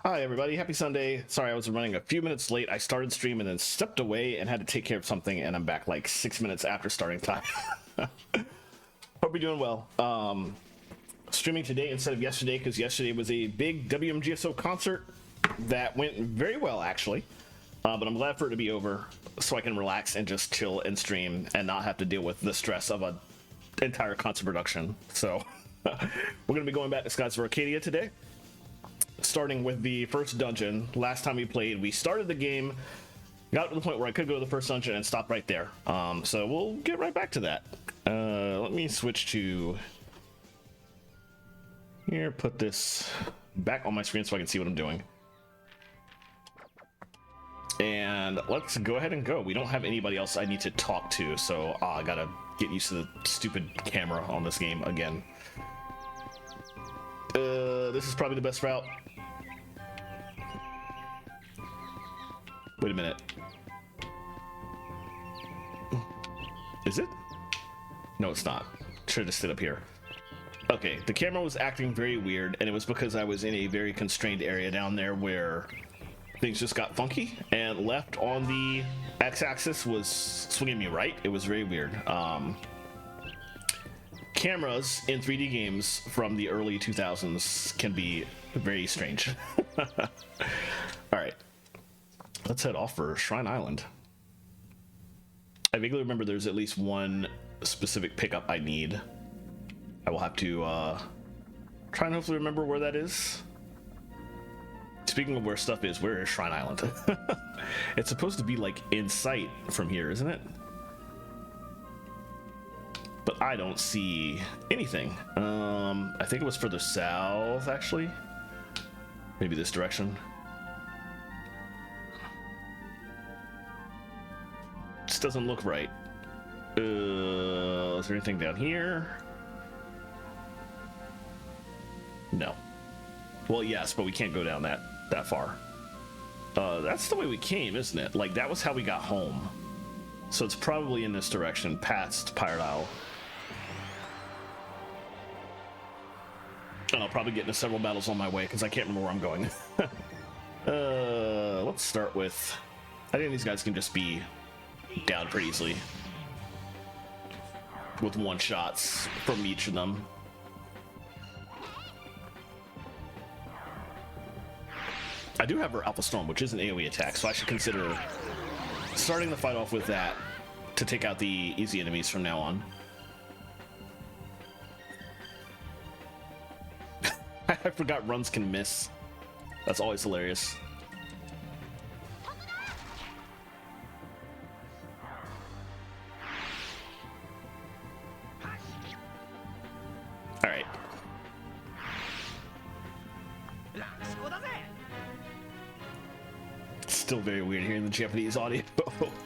Hi everybody, happy Sunday. Sorry I was running a few minutes late. I started stream and then stepped away and had to take care of something, and I'm back like 6 minutes after starting time. Hope you're doing well. Streaming today instead of yesterday because yesterday was a big WMGSO concert that went very well actually. But I'm glad for it to be over so I can relax and just chill and stream and not have to deal with the stress of an entire concert production. So we're going to be going back to Skies of Arcadia today, starting with the first dungeon. Last time we played, we started the game, got to the point where I could go to the first dungeon and stop right there. So we'll get right back to that. Let me switch to here, put this back on my screen so I can see what I'm doing. And let's go ahead and go. We don't have anybody else I need to talk to, so I gotta get used to the stupid camera on this game again. This is probably the best route. Wait a minute. Is it? No, it's not. Should have stood up here. Okay, the camera was acting very weird, and it was because I was in a very constrained area down there where things just got funky, and left on the x-axis was swinging me right. It was very weird. Cameras in 3D games from the early 2000s can be very strange. All right. Let's head off for Shrine Island. I vaguely remember there's at least one specific pickup I need. I will have to try and hopefully remember where that is. Speaking of where stuff is, where is Shrine Island? It's supposed to be like in sight from here, isn't it? But I don't see anything. I think it was further south, actually. Maybe this direction. This doesn't look right. Is there anything down here? No. Well, yes, but we can't go down that far. That's the way we came, isn't it? Like, that was how we got home. So it's probably in this direction, past Pirate Isle. And I'll probably get into several battles on my way, because I can't remember where I'm going. Let's start with... I think these guys can just be down pretty easily. With one-shots from each of them. I do have her Alpha Storm, which is an AoE attack, so I should consider starting the fight off with that to take out the easy enemies from now on. I forgot runs can miss. That's always hilarious. All right. Still very weird hearing the Japanese audio. All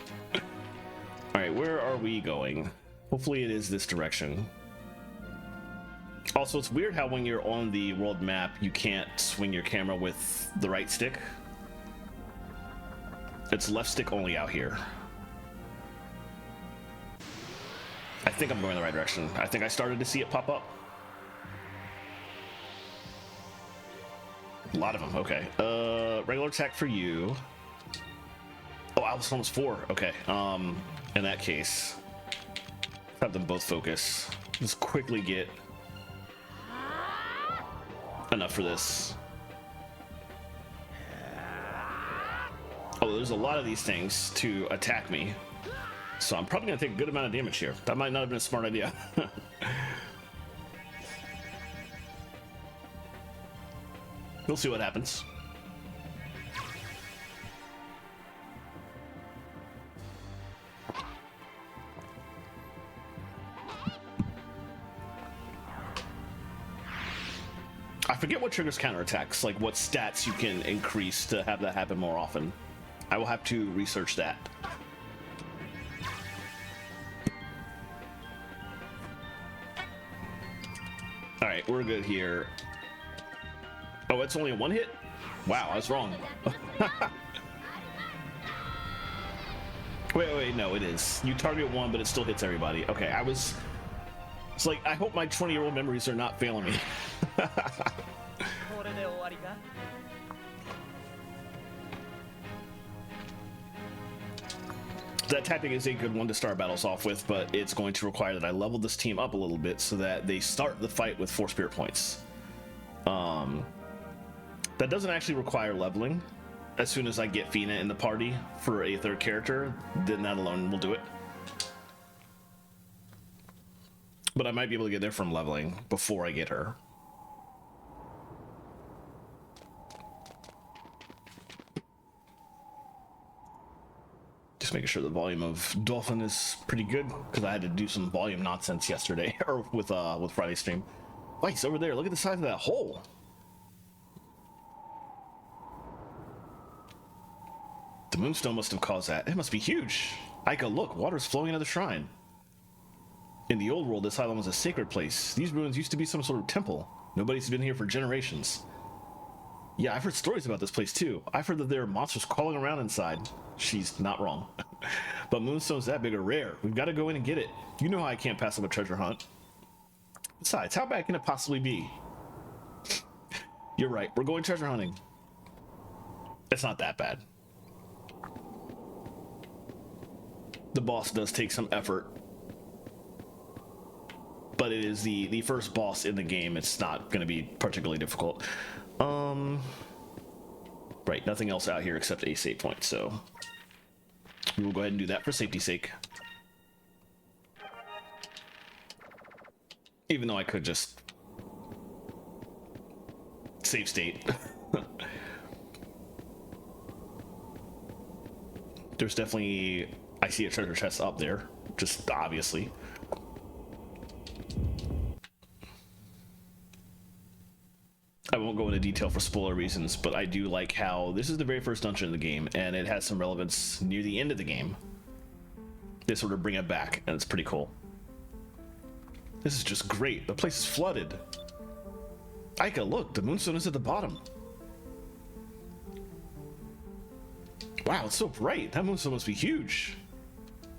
right, where are we going? Hopefully it is this direction. Also, it's weird how when you're on the world map, you can't swing your camera with the right stick. It's left stick only out here. I think I'm going the right direction. I think I started to see it pop up. A lot of them, okay. Regular attack for you. Oh, Alpha Storm's 4, okay. In that case, have them both focus. Just quickly get enough for this. Oh, there's a lot of these things to attack me, so I'm probably gonna take a good amount of damage here. That might not have been a smart idea. We'll see what happens. I forget what triggers counterattacks, like what stats you can increase to have that happen more often. I will have to research that. All right, we're good here. Oh, it's only a one hit? Wow, I was wrong. Wait, no, it is. You target one, but it still hits everybody. Okay, it's like, I hope my 20-year-old memories are not failing me. that tactic is a good one to start battles off with, but it's going to require that I level this team up a little bit so that they start the fight with 4 spirit points. That doesn't actually require leveling. As soon as I get Fina in the party for a 3rd character, then that alone will do it. But I might be able to get there from leveling before I get her. Just making sure the volume of Dolphin is pretty good, because I had to do some volume nonsense yesterday, or with Friday's stream. Vice, over there, look at the size of that hole. The moonstone must have caused that. It must be huge. Aika, look, water's flowing into the shrine. In the old world, this island was a sacred place. These ruins used to be some sort of temple. Nobody's been here for generations. Yeah, I've heard stories about this place too. I've heard that there are monsters crawling around inside. She's not wrong. But moonstones that big are rare. We've got to go in and get it. You know how I can't pass up a treasure hunt. Besides, how bad can it possibly be? You're right, we're going treasure hunting. It's not that bad. The boss does take some effort, but it is the first boss in the game. It's not going to be particularly difficult. Right, nothing else out here except a save point, so we will go ahead and do that for safety's sake. Even though I could just save state. There's definitely, I see a treasure chest up there, just obviously. I won't go into detail for spoiler reasons, but I do like how this is the very first dungeon in the game, and it has some relevance near the end of the game. They sort of bring it back, and it's pretty cool. This is just great. The place is flooded. Aika, look, the moonstone is at the bottom. Wow, it's so bright. That moonstone must be huge.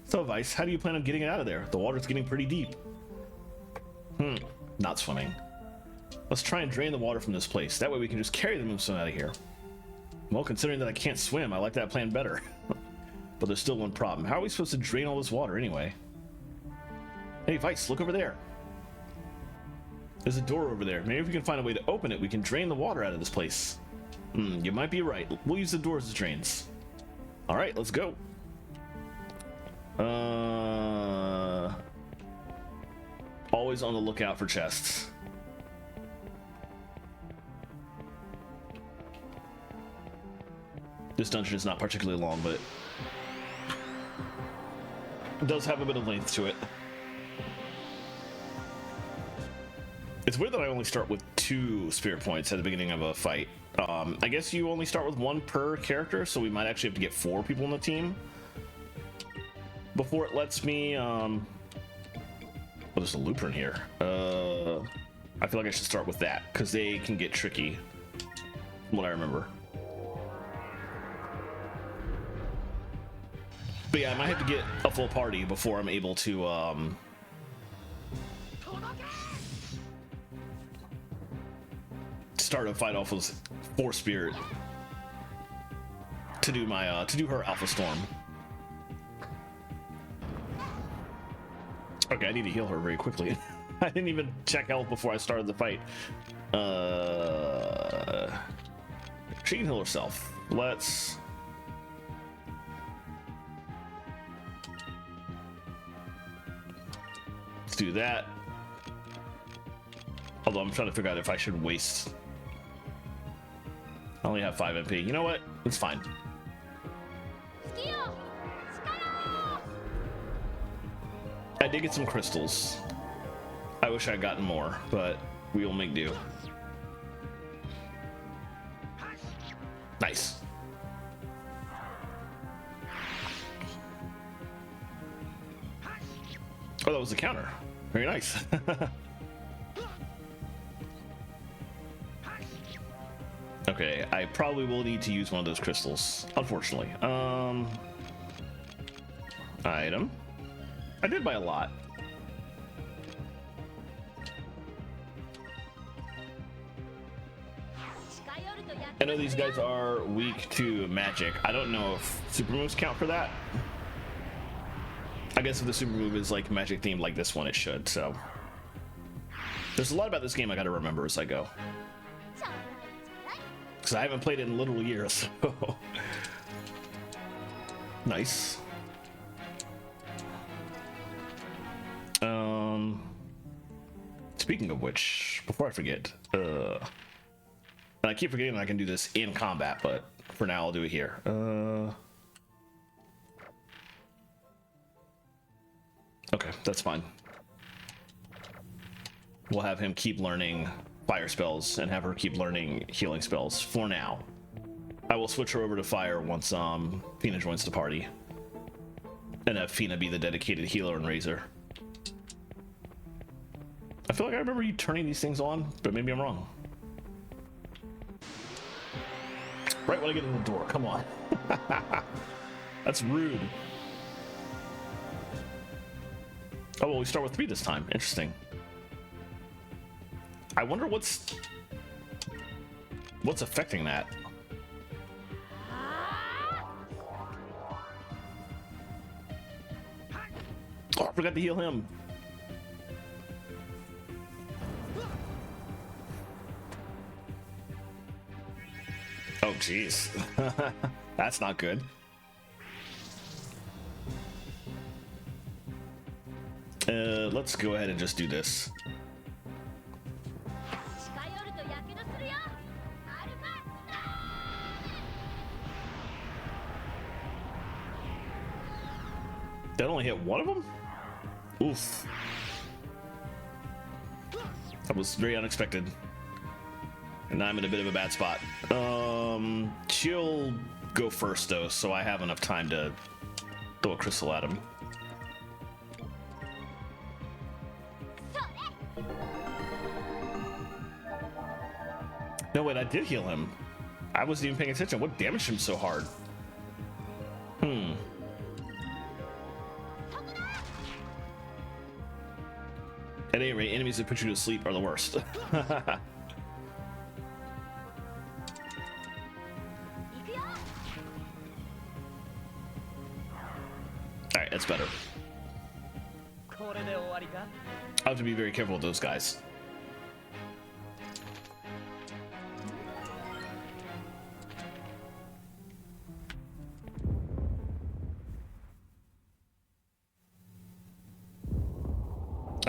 So, Vice, how do you plan on getting it out of there? The water's getting pretty deep. Not swimming. Let's try and drain the water from this place. That way we can just carry the moonstone out of here. Well, considering that I can't swim, I like that plan better. But there's still one problem. How are we supposed to drain all this water anyway? Hey, Vice, look over there. There's a door over there. Maybe if we can find a way to open it, we can drain the water out of this place. You might be right. We'll use the doors as drains. All right, let's go. Always on the lookout for chests. This dungeon is not particularly long, but it does have a bit of length to it. It's weird that I only start with 2 spirit points at the beginning of a fight. I guess you only start with 1 per character, so we might actually have to get 4 people on the team before it lets me. Oh, there's a looper in here. I feel like I should start with that because they can get tricky, from what I remember. But yeah, I might have to get a full party before I'm able to start a fight off with 4 spirit to do my to do her Alpha Storm. Okay, I need to heal her very quickly. I didn't even check health before I started the fight. She can heal herself. Let's do that. Although I'm trying to figure out if I should waste. I only have 5 MP. You know what? It's fine. I did get some crystals. I wish I had gotten more, but we will make do. Nice. Oh, that was the counter. Very nice. Okay, I probably will need to use one of those crystals, unfortunately. Item. I did buy a lot. I know these guys are weak to magic. I don't know if super moves count for that. I guess if the super move is like magic themed like this one, it should. So there's a lot about this game I got to remember as I go, because I haven't played it in literal years. So. Nice. Speaking of which, before I forget, and I keep forgetting that I can do this in combat, but for now I'll do it here. Okay, that's fine. We'll have him keep learning fire spells and have her keep learning healing spells for now. I will switch her over to fire once Fina joins the party, and have Fina be the dedicated healer and raiser. I feel like I remember you turning these things on, but maybe I'm wrong. Right when I get in the door, come on. That's rude. Oh, well, we start with 3 this time. Interesting. I wonder what's affecting that. Oh, I forgot to heal him. Oh, jeez. That's not good. Let's go ahead and just do this. That only hit one of them? Oof. That was very unexpected. And now I'm in a bit of a bad spot. She'll go first though, so I have enough time to throw a crystal at him. No, wait, I did heal him. I wasn't even paying attention. What damaged him so hard? At any rate, enemies that put you to sleep are the worst. Alright, that's better. I have to be very careful with those guys.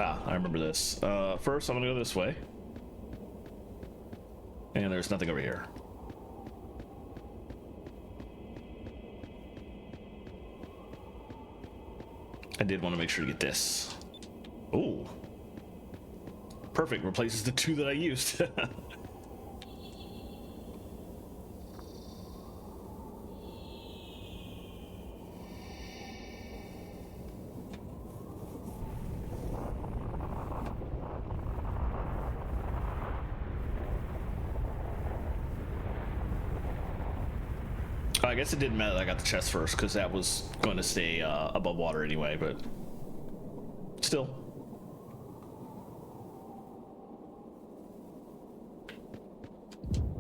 Ah, I remember this. First, I'm gonna go this way. And there's nothing over here. I did want to make sure to get this. Ooh. Perfect, replaces the 2 that I used. I guess it didn't matter that I got the chest first, because that was going to stay above water anyway, but still.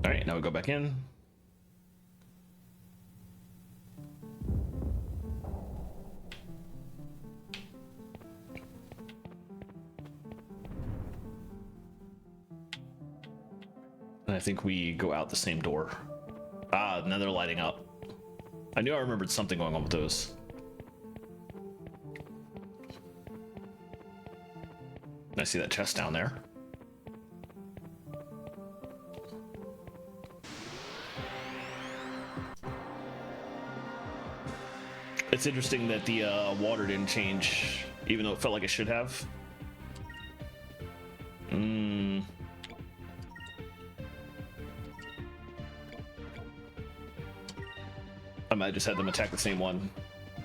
All right, now we go back in. And I think we go out the same door. Ah, now they're lighting up. I knew I remembered something going on with those. I see that chest down there. It's interesting that the water didn't change, even though it felt like it should have. I might just had them attack the same one.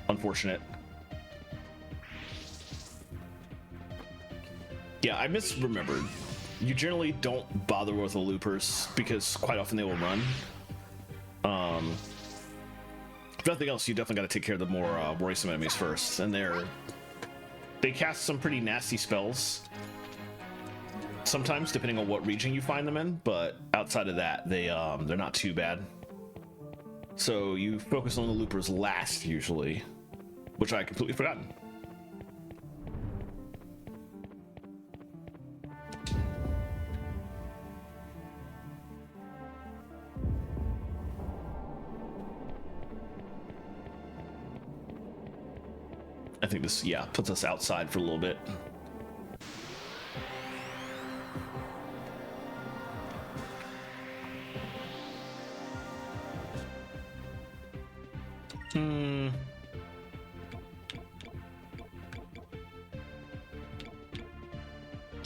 Unfortunate. Yeah, I misremembered. You generally don't bother with the loopers because quite often they will run. If nothing else, you definitely got to take care of the more worrisome enemies first, and they cast some pretty nasty spells. Sometimes, depending on what region you find them in, but outside of that, they're not too bad. So you focus on the loopers last usually, which I completely forgotten. I think this, yeah, puts us outside for a little bit.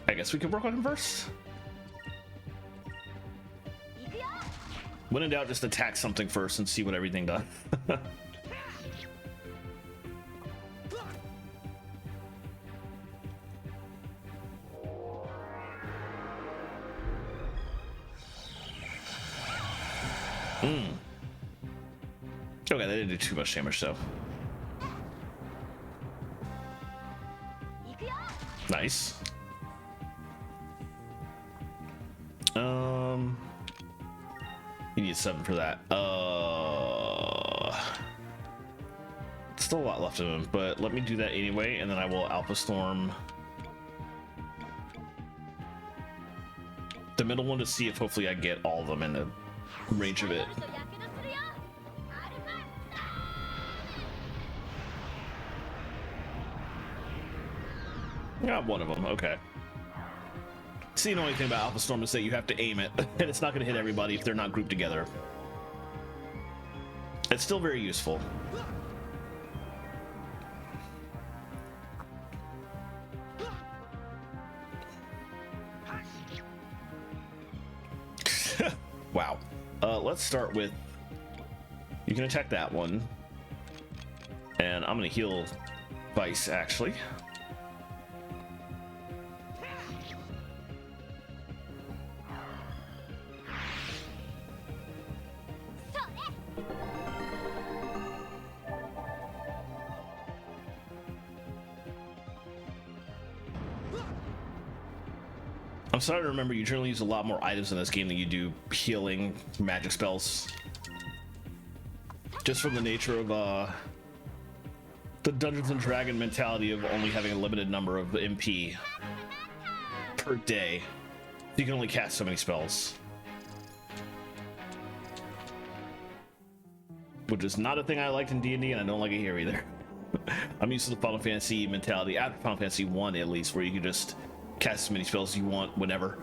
I guess we could work on him first. When in doubt, just attack something first and see what everything does. Okay, that didn't do too much damage though. Nice. You need 7 for that. Still a lot left of him, but let me do that anyway, and then I will Alpha Storm the middle one to see if hopefully I get all of them in the range of it. Got one of them, okay. See, the only thing about Alpha Storm is that you have to aim it, and it's not going to hit everybody if they're not grouped together. It's still very useful. Wow. Let's start with... You can attack that one. And I'm going to heal Vice, actually. I'm starting to remember you generally use a lot more items in this game than you do healing magic spells. Just from the nature of the Dungeons and Dragon mentality of only having a limited number of MP per day. You can only cast so many spells. Which is not a thing I liked in D&D, and I don't like it here either. I'm used to the Final Fantasy mentality, after Final Fantasy 1 at least, where you can just cast as many spells as you want whenever.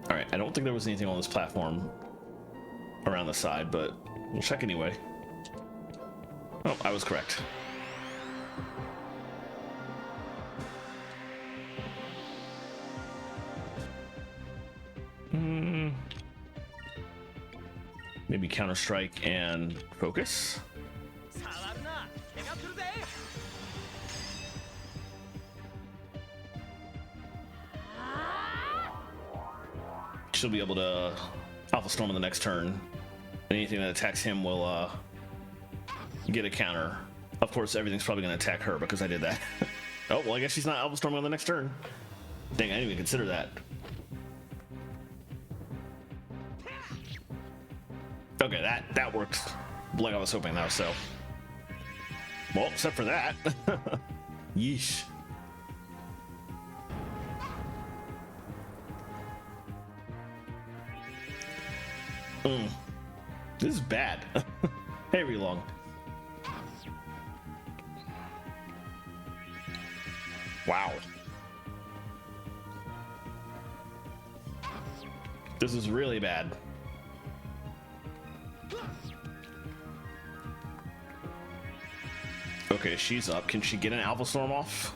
Alright, I don't think there was anything on this platform around the side, but we'll check anyway. Oh, I was correct. Maybe Counter-Strike and focus. She'll be able to Alpha Storm on the next turn. Anything that attacks him will get a counter. Of course, everything's probably going to attack her because I did that. Oh, well, I guess she's not Alpha Storming on the next turn. Dang, I didn't even consider that. Okay, that worked like I was hoping that was so. Well, except for that. Yeesh. This is bad. Hey, Relong. Wow. This is really bad. Okay, she's up. Can she get an Alpha Storm off?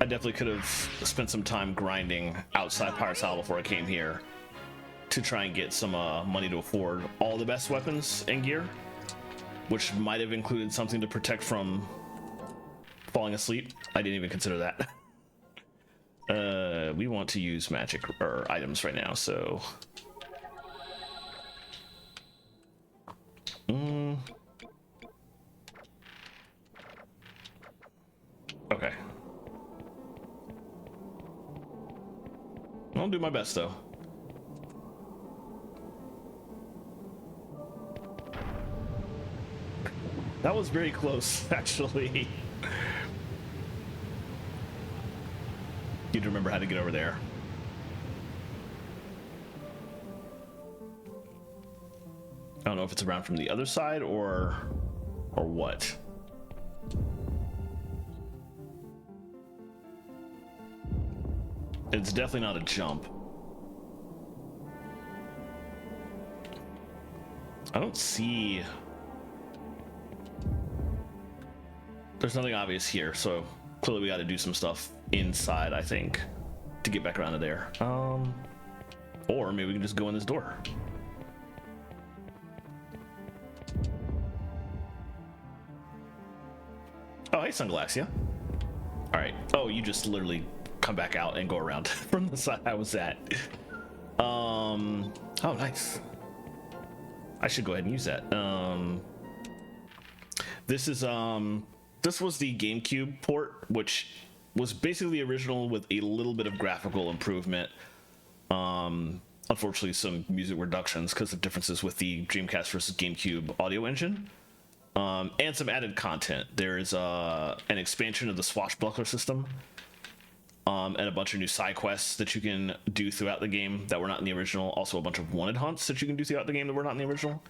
I definitely could have spent some time grinding outside Pirate's Isle before I came here to try and get some money to afford all the best weapons and gear, which might have included something to protect from falling asleep. I didn't even consider that. We want to use magic or items right now, so okay. I'll do my best though. That was very close, actually. You'd remember how to get over there. I don't know if it's around from the other side or what. It's definitely not a jump. I don't see... There's nothing obvious here, so clearly we got to do some stuff inside, I think, to get back around to there. Or maybe we can just go in this door. Oh, hey, Sunglass, yeah. All right. Oh, you just literally come back out and go around from the side I was at. Oh, nice. I should go ahead and use that. This is this was the GameCube port, which was basically the original with a little bit of graphical improvement. Unfortunately, some music reductions because of differences with the Dreamcast versus GameCube audio engine. And some added content. There's an expansion of the swashbuckler system, and a bunch of new side quests that you can do throughout the game that were not in the original. Also, a bunch of wanted hunts that you can do throughout the game that were not in the original.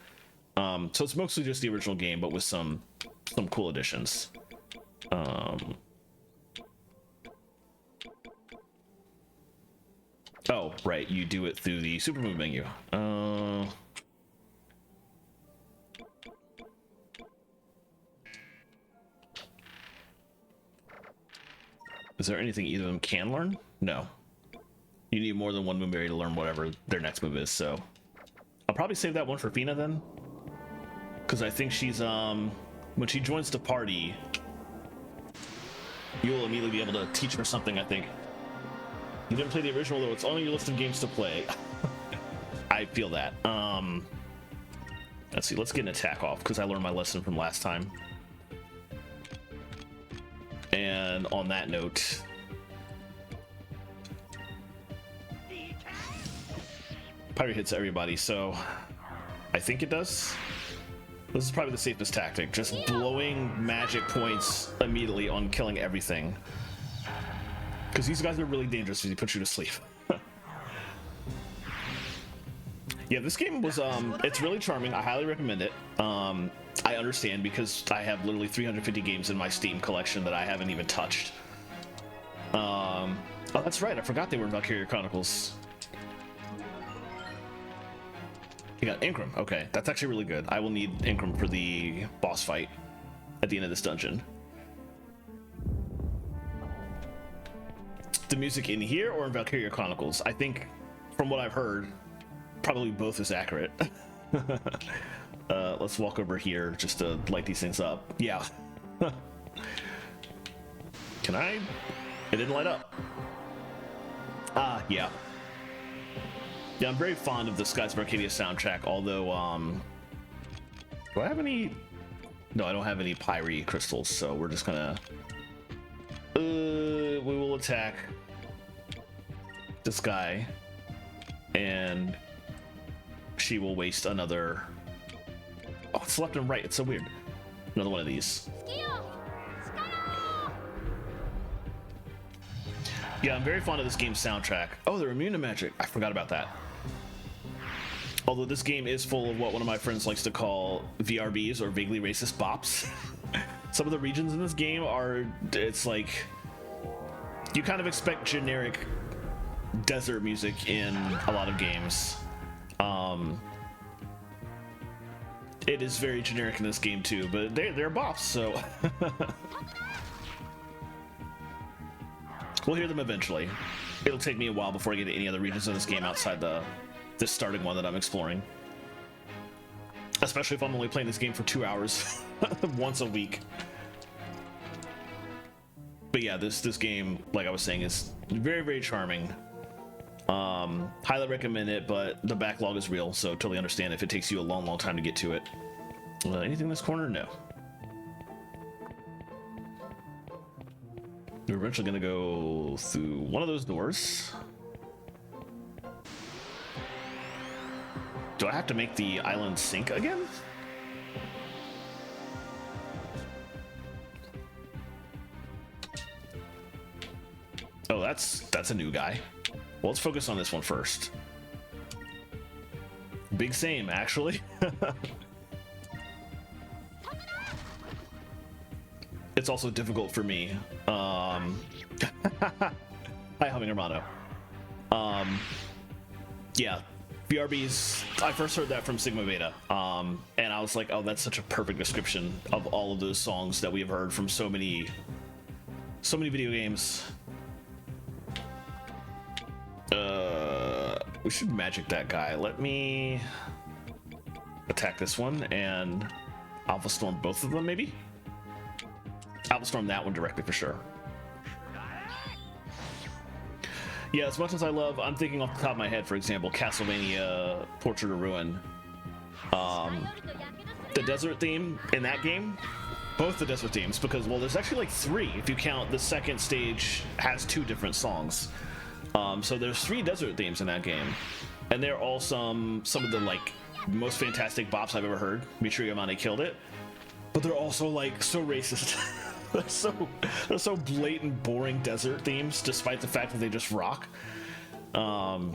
So it's mostly just the original game, but with some cool additions. Oh, right, you do it through the super move menu. Is there anything either of them can learn? No. You need more than one Moonberry to learn whatever their next move is, so... I'll probably save that one for Fina then. Because I think she's, when she joins the party, you'll immediately be able to teach her something, I think. You didn't play the original, though. It's on your list of games to play. I feel that. Let's see. Let's get an attack off, because I learned my lesson from last time. And on that note... Pirate hits everybody, so... I think it does. This is probably the safest tactic. Just blowing magic points immediately on killing everything. Because these guys are really dangerous if you put you to sleep. Yeah, this game was, it's really charming. I highly recommend it. I understand because I have literally 350 games in my Steam collection that I haven't even touched. Oh, that's right. I forgot they were in Valkyria Chronicles. You got Incrum. Okay, that's actually really good. I will need Incrum for the boss fight at the end of this dungeon. The music in here or in Valkyria Chronicles? I think, from what I've heard, probably both is accurate. Let's walk over here just to light these things up. Yeah. Can I? It didn't light up. Ah, yeah. Yeah, I'm very fond of the Skies of Arcadia soundtrack, although, do I have any? No, I don't have any Pyre crystals, so we're just gonna... we will attack this guy, and she will waste another... Oh, it's left and right, it's so weird. Another one of these. Yeah, I'm very fond of this game's soundtrack. Oh, they're immune to magic. I forgot about that. Although this game is full of what one of my friends likes to call VRBs, or vaguely racist bops. Some of the regions in this game are, it's like, you kind of expect generic desert music in a lot of games. It is very generic in this game too, but they're bops, so. We'll hear them eventually. It'll take me a while before I get to any other regions in this game outside this starting one that I'm exploring. Especially if I'm only playing this game for 2 hours once a week. But yeah, this game, like I was saying, is very, very charming. Highly recommend it, but the backlog is real, so totally understand if it takes you a long, long time to get to it. Anything in this corner? No. We're eventually gonna go through one of those doors. Do I have to make the island sink again? Oh, that's a new guy. Well, let's focus on this one first. Big same, actually. It's also difficult for me. Hi, Humming Hermano. Yeah, BRBs, I first heard that from Sigma Beta, and I was like, oh, that's such a perfect description of all of those songs that we have heard from so many video games. We should magic that guy. Let me attack this one and Alpha Storm both of them, maybe? Alpha Storm that one directly for sure. Yeah, as much as I'm thinking off the top of my head, for example, Castlevania Portrait of Ruin. The desert theme in that game, both the desert themes, because, well, there's actually like 3 if you count the second stage has 2 different songs. So there's 3 desert themes in that game, and they're all some of the like most fantastic bops I've ever heard. Michiru Yamane killed it, but they're also like so racist. they're so blatant, boring desert themes, despite the fact that they just rock. So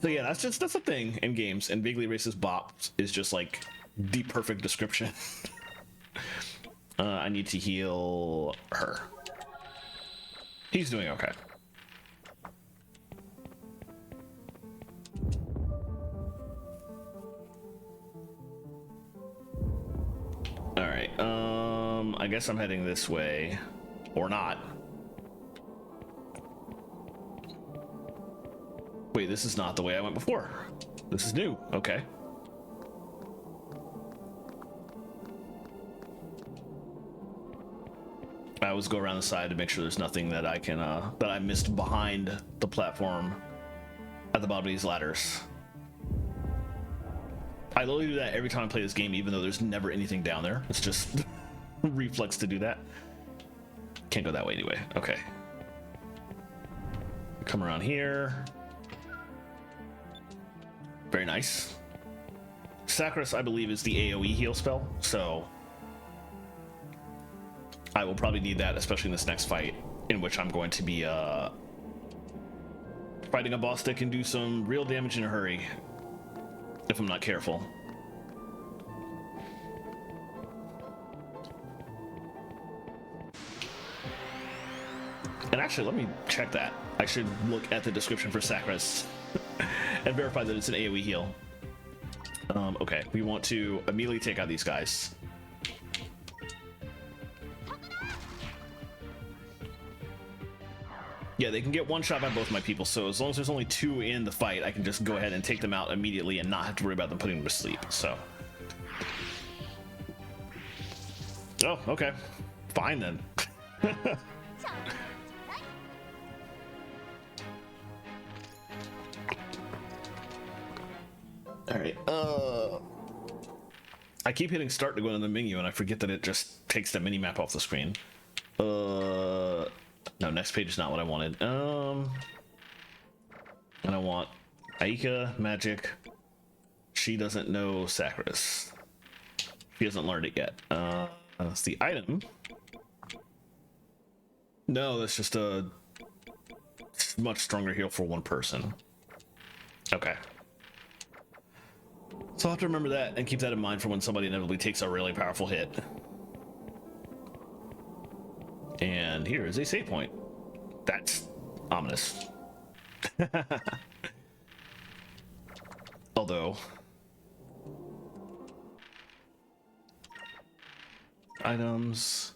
yeah, that's a thing in games, and vaguely racist bops is just like the perfect description. I need to heal her. He's doing okay. All right, I guess I'm heading this way, or not. Wait, this is not the way I went before. This is new, okay. I always go around the side to make sure there's nothing that I can, that I missed behind the platform at the bottom of these ladders. I literally do that every time I play this game, even though there's never anything down there. It's just reflex to do that. Can't go that way anyway. Okay. Come around here. Very nice. Sacris, I believe, is the AoE heal spell, so I will probably need that, especially in this next fight, in which I'm going to be fighting a boss that can do some real damage in a hurry if I'm not careful. And actually, let me check that. I should look at the description for Sacris and verify that it's an AoE heal. Okay, we want to immediately take out these guys. Yeah, they can get one shot by both my people, so as long as there's only 2 in the fight, I can just go ahead and take them out immediately and not have to worry about them putting them to sleep, so. Oh, okay. Fine then. Alright, I keep hitting start to go into the menu and I forget that it just takes the mini-map off the screen. No, next page is not what I wanted. And I want Aika, magic. She doesn't know Sacris. She hasn't learned it yet. That's the item. No, that's just a much stronger heal for one person. Okay. So I'll have to remember that and keep that in mind for when somebody inevitably takes a really powerful hit. And here is a save point. That's ominous. Although, items.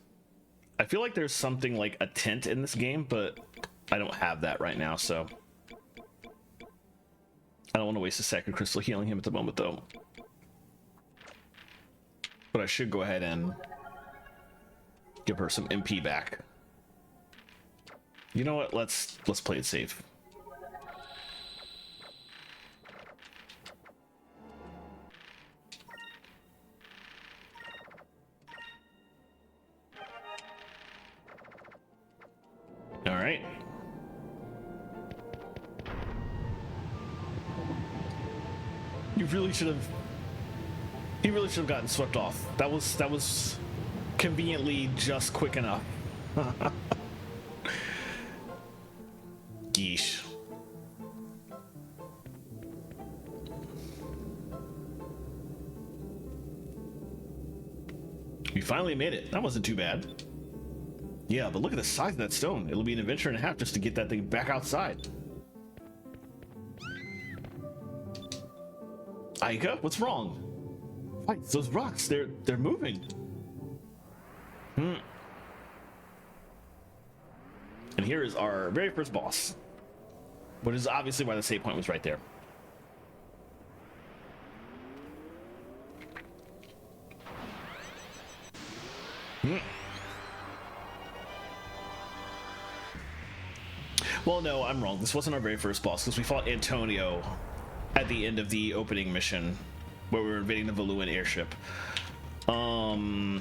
I feel like there's something like a tent in this game, but I don't have that right now, so I don't want to waste a sacred crystal healing him at the moment, though. But I should go ahead and give her some MP back. You know what? Let's play it safe. All right. You really should have. He really should have gotten swept off. That was conveniently just quick enough. Yeesh. We finally made it. That wasn't too bad. Yeah, but look at the size of that stone. It'll be an adventure and a half just to get that thing back outside. Aika, what's wrong? Wait, those rocks, they're moving. And here is our very first boss. Which is obviously why the save point was right there. Well, no, I'm wrong. This wasn't our very first boss because we fought Antonio at the end of the opening mission where we were invading the Valuan airship. I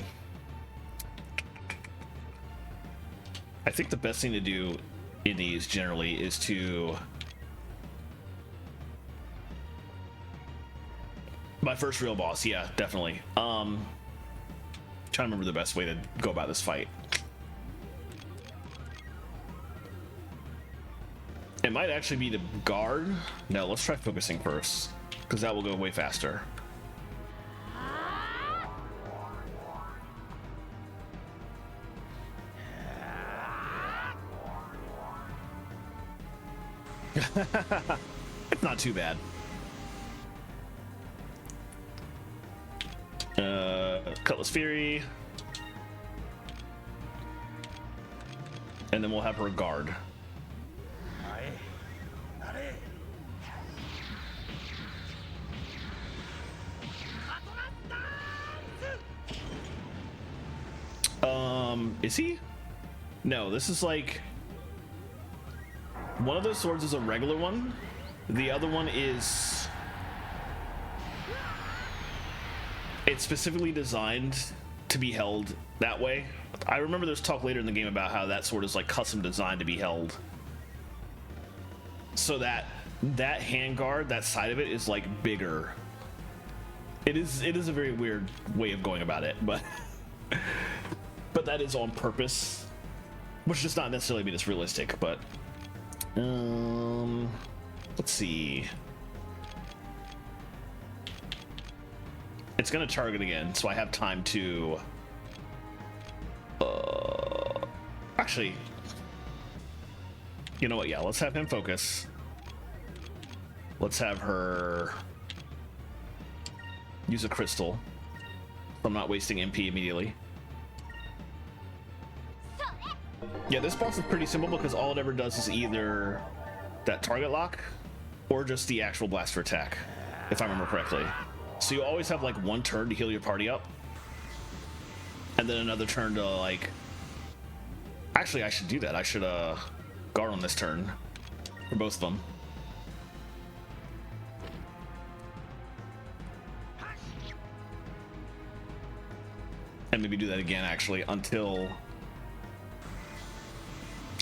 think the best thing to do in these generally is to... My first real boss, yeah, definitely. Trying to remember the best way to go about this fight. It might actually be the guard. No, let's try focusing first, because that will go way faster. It's not too bad. Cutlass Fury. And then we'll have her guard. Is he? No, this is like... One of those swords is a regular one. The other one is... It's specifically designed to be held that way. I remember there's talk later in the game about how that sword is like custom designed to be held. So that handguard, that side of it is like bigger. It is a very weird way of going about it, but but that is on purpose, which does not necessarily mean it's realistic, but let's see. It's gonna target again, so I have time to actually, you know what, yeah, let's have him focus. Let's have her use a crystal, so I'm not wasting MP immediately. Yeah, this boss is pretty simple because all it ever does is either that target lock or just the actual blaster attack, if I remember correctly. So you always have like one turn to heal your party up, and then another turn to like... Actually, I should do that. I should guard on this turn for both of them. And maybe do that again, actually, until...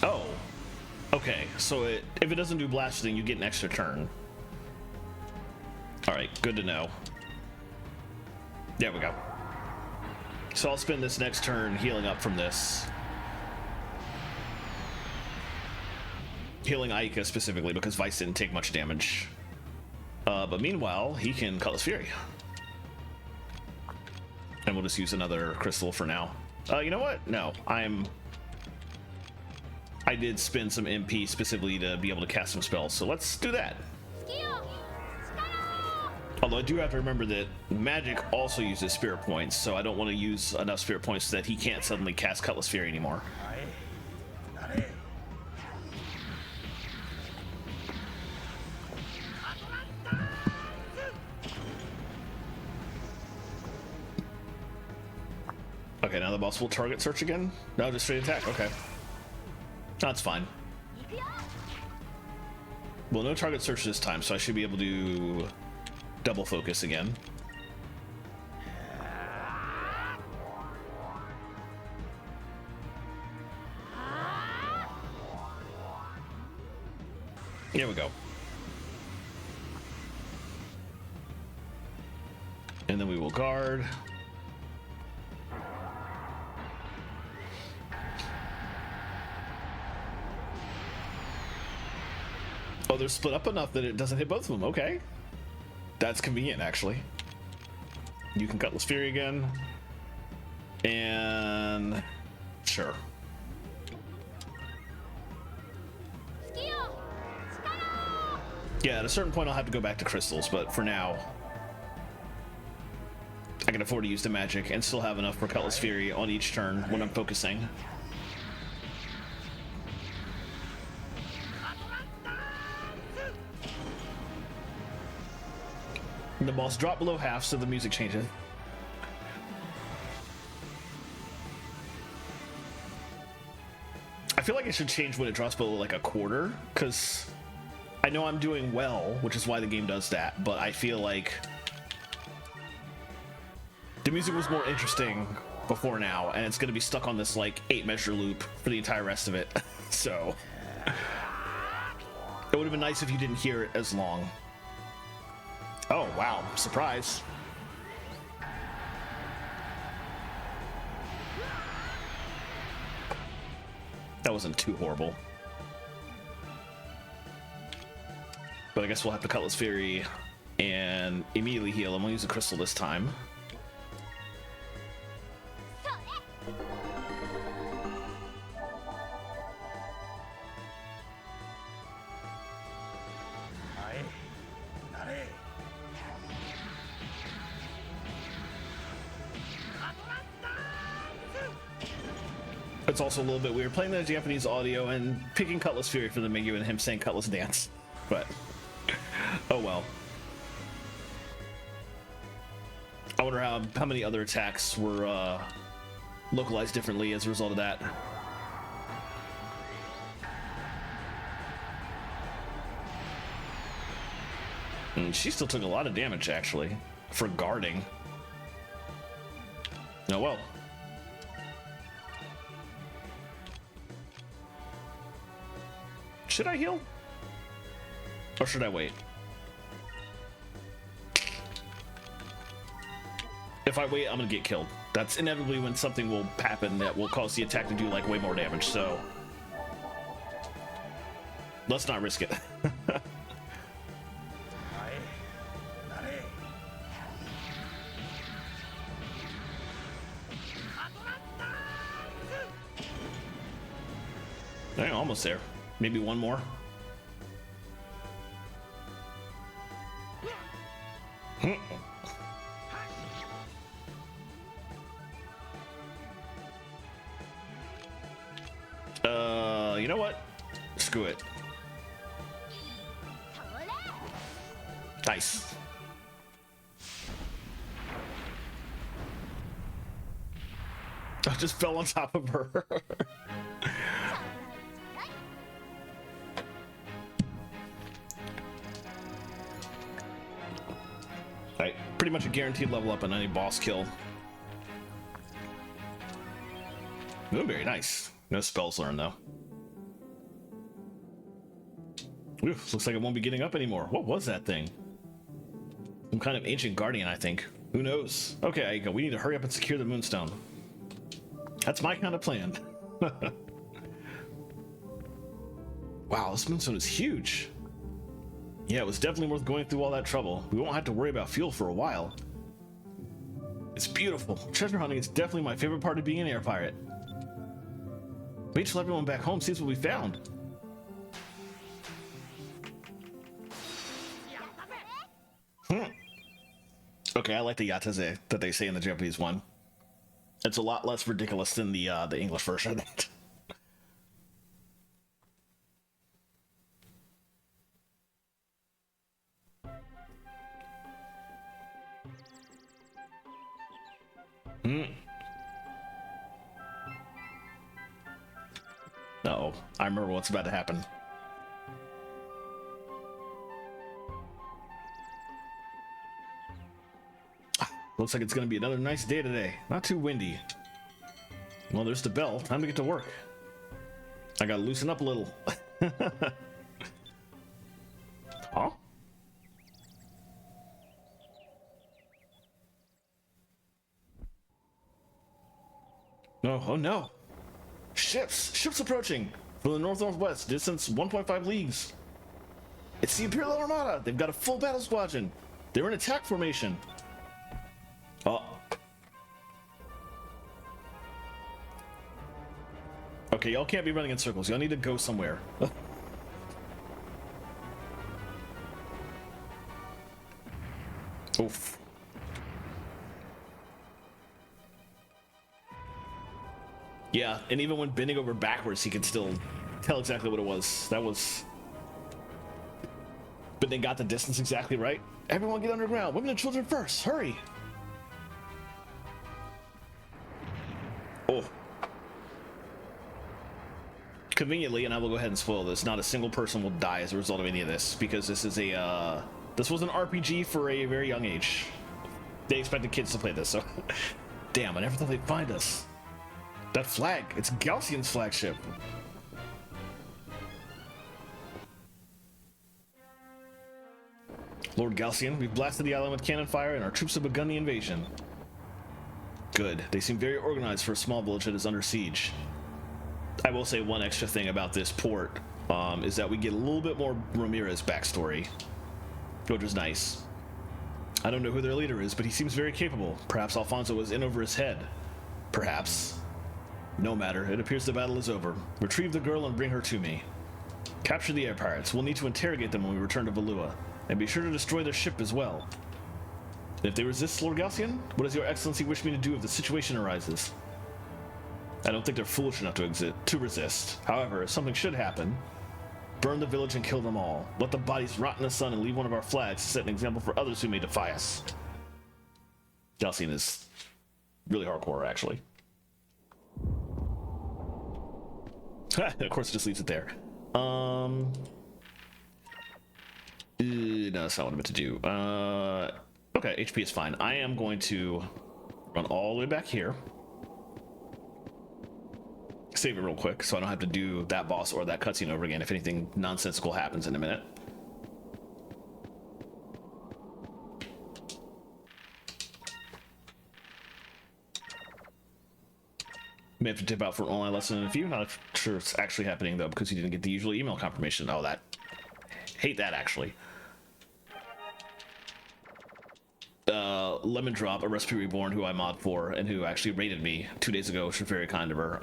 Oh, okay. So if it doesn't do blast, then you get an extra turn. All right, good to know. There we go. So I'll spend this next turn healing up from this. Healing Aika specifically because Vice didn't take much damage. But meanwhile, he can Cutlass Fury. And we'll just use another crystal for now. You know what? No, I did spend some MP specifically to be able to cast some spells, so let's do that. Although I do have to remember that magic also uses spirit points, so I don't want to use enough spirit points so that he can't suddenly cast Cutlass Fury anymore. Okay, now the boss will target search again? No, just straight attack, okay. That's fine. Well, no target search this time, so I should be able to double focus again. Here we go. And then we will guard. Oh, they're split up enough that it doesn't hit both of them. Okay. That's convenient, actually. You can Cutlass Fury again. And... sure. Yeah, at a certain point I'll have to go back to crystals, but for now... I can afford to use the magic and still have enough for Cutlass Fury on each turn when I'm focusing. The boss dropped below half, so the music changes. I feel like it should change when it drops below like a quarter, because I know I'm doing well, which is why the game does that, but I feel like the music was more interesting before now, and it's going to be stuck on this like 8-measure loop for the entire rest of it. So it would have been nice if you didn't hear it as long. Oh, wow. Surprise. That wasn't too horrible. But I guess we'll have to Cutlass Fury and immediately heal. I'm gonna use a crystal this time. It's also a little bit weird playing the Japanese audio and picking Cutlass Fury for the menu and him saying Cutlass Dance, but oh well. I wonder how many other attacks were localized differently as a result of that. And she still took a lot of damage actually for guarding. Oh well. Should I heal? Or should I wait? If I wait, I'm gonna get killed. That's inevitably when something will happen that will cause the attack to do like way more damage, so let's not risk it. Dang, almost there. Maybe one more. You know what? Screw it. Nice. I just fell on top of her. Right, pretty much a guaranteed level up on any boss kill. Oh, very nice. No spells learned though. Ooh, looks like it won't be getting up anymore. What was that thing? Some kind of ancient guardian, I think. Who knows? Okay, Aiko, we need to hurry up and secure the moonstone. That's my kind of plan. Wow, this moonstone is huge. Yeah, it was definitely worth going through all that trouble. We won't have to worry about fuel for a while. It's beautiful. Treasure hunting is definitely my favorite part of being an air pirate. Wait till everyone back home sees what we found. Okay, I like the yataze that they say in the Japanese one. It's a lot less ridiculous than the English version. Uh-oh, I remember what's about to happen. Looks like it's gonna be another nice day today. Not too windy. Well, there's the bell. Time to get to work. I gotta loosen up a little. Huh? No, oh no. Ships approaching from the north-northwest, distance 1.5 leagues. It's the Imperial Armada. They've got a full battle squadron. They're in attack formation. Oh. Okay, y'all can't be running in circles. Y'all need to go somewhere. Oof. Yeah, and even when bending over backwards, he could still tell exactly what it was. That was... But they got the distance exactly right. Everyone get underground. Women and children first. Hurry. Oh. Conveniently, and I will go ahead and spoil this, not a single person will die as a result of any of this, because this is a, this was an RPG for a very young age. They expected kids to play this, so... Damn, I never thought they'd find us. That flag, it's Galcian's flagship. Lord Galcian, we've blasted the island with cannon fire and our troops have begun the invasion. Good. They seem very organized for a small village that is under siege. I will say one extra thing about this port is that we get a little bit more Ramirez backstory, which is nice. I don't know who their leader is, but he seems very capable. Perhaps Alfonso was in over his head. Perhaps. No matter, it appears the battle is over. Retrieve the girl and bring her to me. Capture the air pirates. We'll need to interrogate them when we return to Valua. And be sure to destroy their ship as well. If they resist, Lord Galcian, what does your excellency wish me to do if the situation arises? I don't think they're foolish enough to resist. However, if something should happen, burn the village and kill them all. Let the bodies rot in the sun and leave one of our flags to set an example for others who may defy us. Galcian is really hardcore, actually. Of course, it just leaves it there. No, that's not what I meant to do. Okay, HP is fine. I am going to run all the way back here. Save it real quick so I don't have to do that boss or that cutscene over again if anything nonsensical happens in a minute. May have to tip out for an online lesson in a few. Not sure it's actually happening though because you didn't get the usual email confirmation. Oh, that. Hate that actually. Lemon Drop, a Recipe Reborn, who I mod for and who actually rated me 2 days ago, which was very kind of her.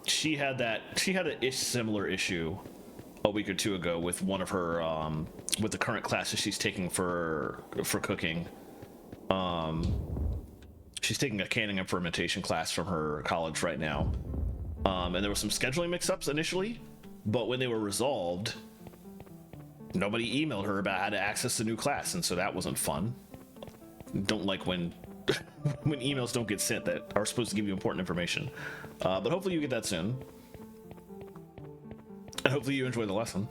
She had a similar issue a week or two ago with one of her with the current classes she's taking for cooking. She's taking a canning and fermentation class from her college right now, and there were some scheduling mix-ups initially, but when they were resolved, nobody emailed her about how to access the new class, and so that wasn't fun. Don't like when when emails don't get sent that are supposed to give you important information, but hopefully you get that soon, and hopefully you enjoy the lesson.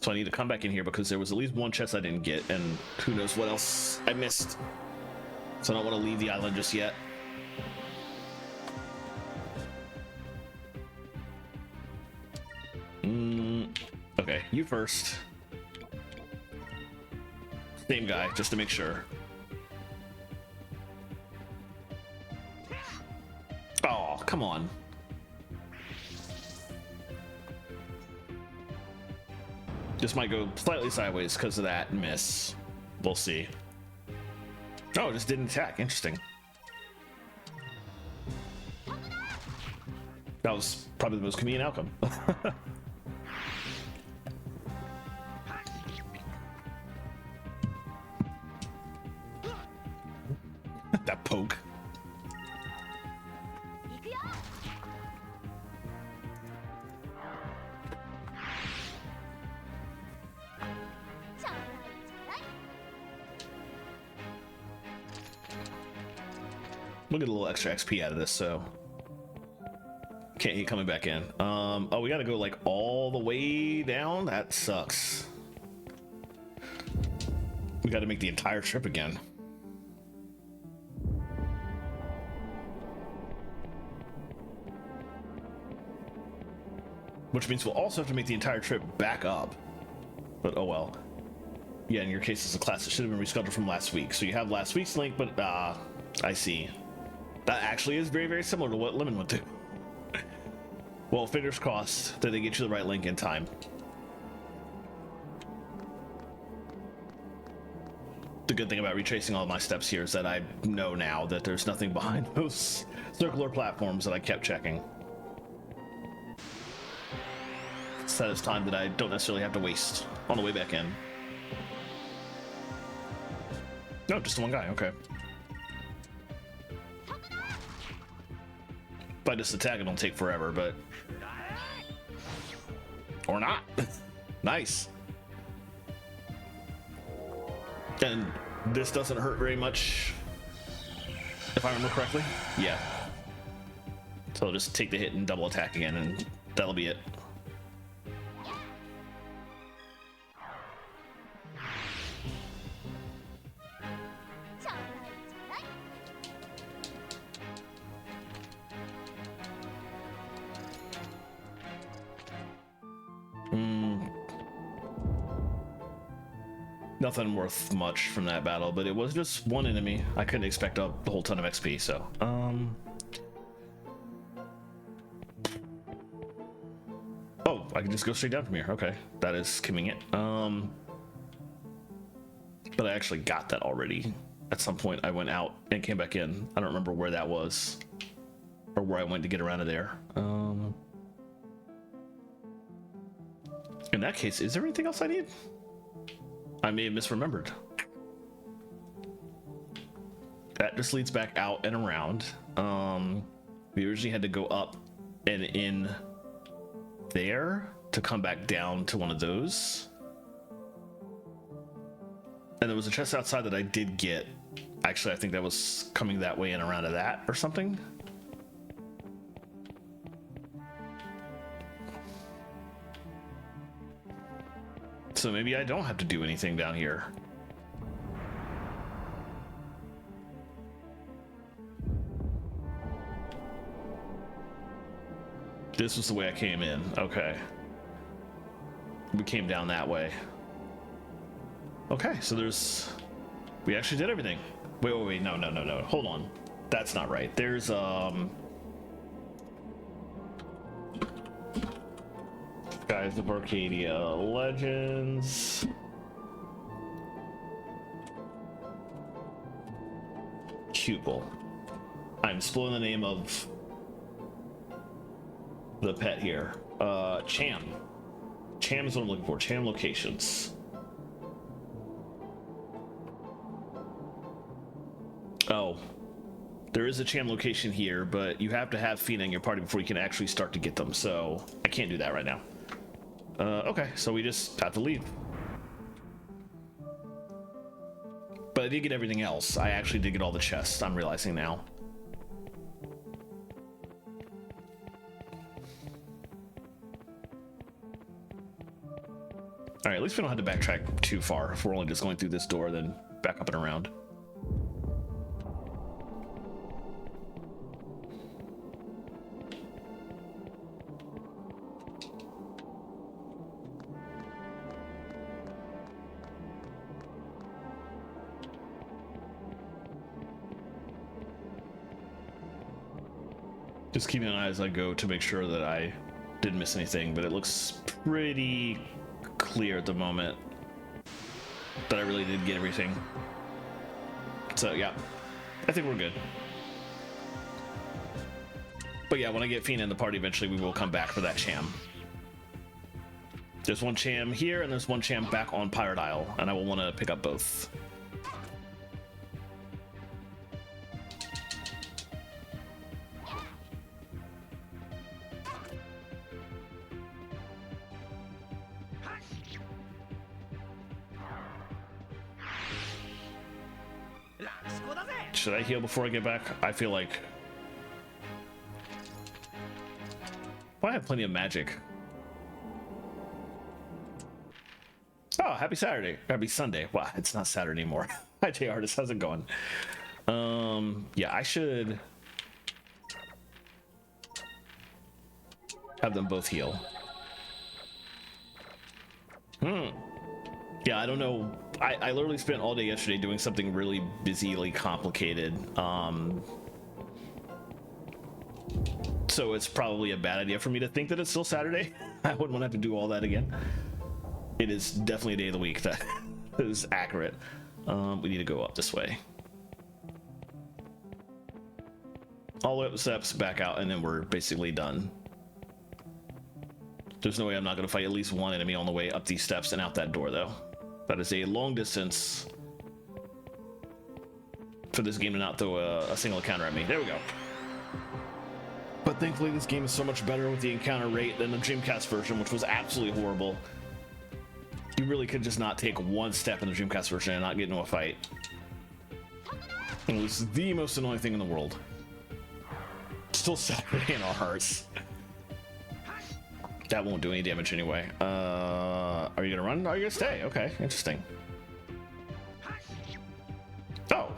So I need to come back in here because there was at least one chest I didn't get, and who knows what else I missed. So I don't want to leave the island just yet. Okay, you first. Same guy, just to make sure. Oh, come on. This might go slightly sideways because of that miss. We'll see. Oh, it just didn't attack. Interesting. That was probably the most convenient outcome. That poke. We'll get a little extra XP out of this, so can't keep coming back in. Oh, we gotta go like all the way down? That sucks. We gotta make the entire trip again. Which means we'll also have to make the entire trip back up. But oh well. Yeah, in your case, it's a class that should have been rescheduled from last week. So you have last week's link, but I see. That actually is very, very similar to what Lemon went through. Well, fingers crossed that they get you the right link in time. The good thing about retracing all my steps here is that I know now that there's nothing behind those circular platforms that I kept checking. So that is time that I don't necessarily have to waste on the way back in. No, just one guy, okay. If I just attack, it'll take forever, but... Or not. Nice. And this doesn't hurt very much, if I remember correctly. Yeah. So I'll just take the hit and double attack again, and that'll be it. Nothing worth much from that battle, but it was just one enemy. I couldn't expect a whole ton of XP, so oh, I can just go straight down from here. Okay, that is convenient. But I actually got that already. At some point I went out and came back in. I don't remember where that was or where I went to get around to there. In that case, is there anything else I need? I may have misremembered. That just leads back out and around. We originally had to go up and in there to come back down to one of those. And there was a chest outside that I did get. Actually, I think that was coming that way and around to that or something. So maybe I don't have to do anything down here. This was the way I came in. Okay. We came down that way. Okay, so we actually did everything. Wait, no. Hold on. That's not right. There's, Guys of Arcadia Legends. Pupil. I'm spelling the name of the pet here. Cham. Cham is what I'm looking for. Cham locations. Oh. There is a Cham location here, but you have to have Fina in your party before you can actually start to get them, so I can't do that right now. Okay, so we just have to leave. But I did get everything else. I actually did get all the chests, I'm realizing now. Alright, at least we don't have to backtrack too far. If we're only just going through this door, then back up and around. Just keeping an eye as I go to make sure that I didn't miss anything, but it looks pretty clear at the moment that I really did get everything. So yeah, I think we're good. But yeah, when I get Fina in the party, eventually we will come back for that Cham. There's one Cham here and there's one Cham back on Pirate Isle, and I will want to pick up both. Should I heal before I get back? I feel like... Well, I have plenty of magic. Oh, happy Saturday. Happy Sunday. Wow, it's not Saturday anymore. Hi, J Artist. How's it going? Yeah, I should have them both heal. Yeah, I don't know. I literally spent all day yesterday doing something really busily complicated. So it's probably a bad idea for me to think that it's still Saturday. I wouldn't want to have to do all that again. It is definitely a day of the week that is accurate. We need to go up this way. All the way up the steps, back out, and then we're basically done. There's no way I'm not going to fight at least one enemy on the way up these steps and out that door, though. That is a long distance for this game to not throw a single encounter at me. There we go. But thankfully, this game is so much better with the encounter rate than the Dreamcast version, which was absolutely horrible. You really could just not take one step in the Dreamcast version and not get into a fight. It was the most annoying thing in the world. Still Saturday in our hearts. That won't do any damage anyway. Are you gonna run? Are you gonna stay? Okay, interesting. Oh.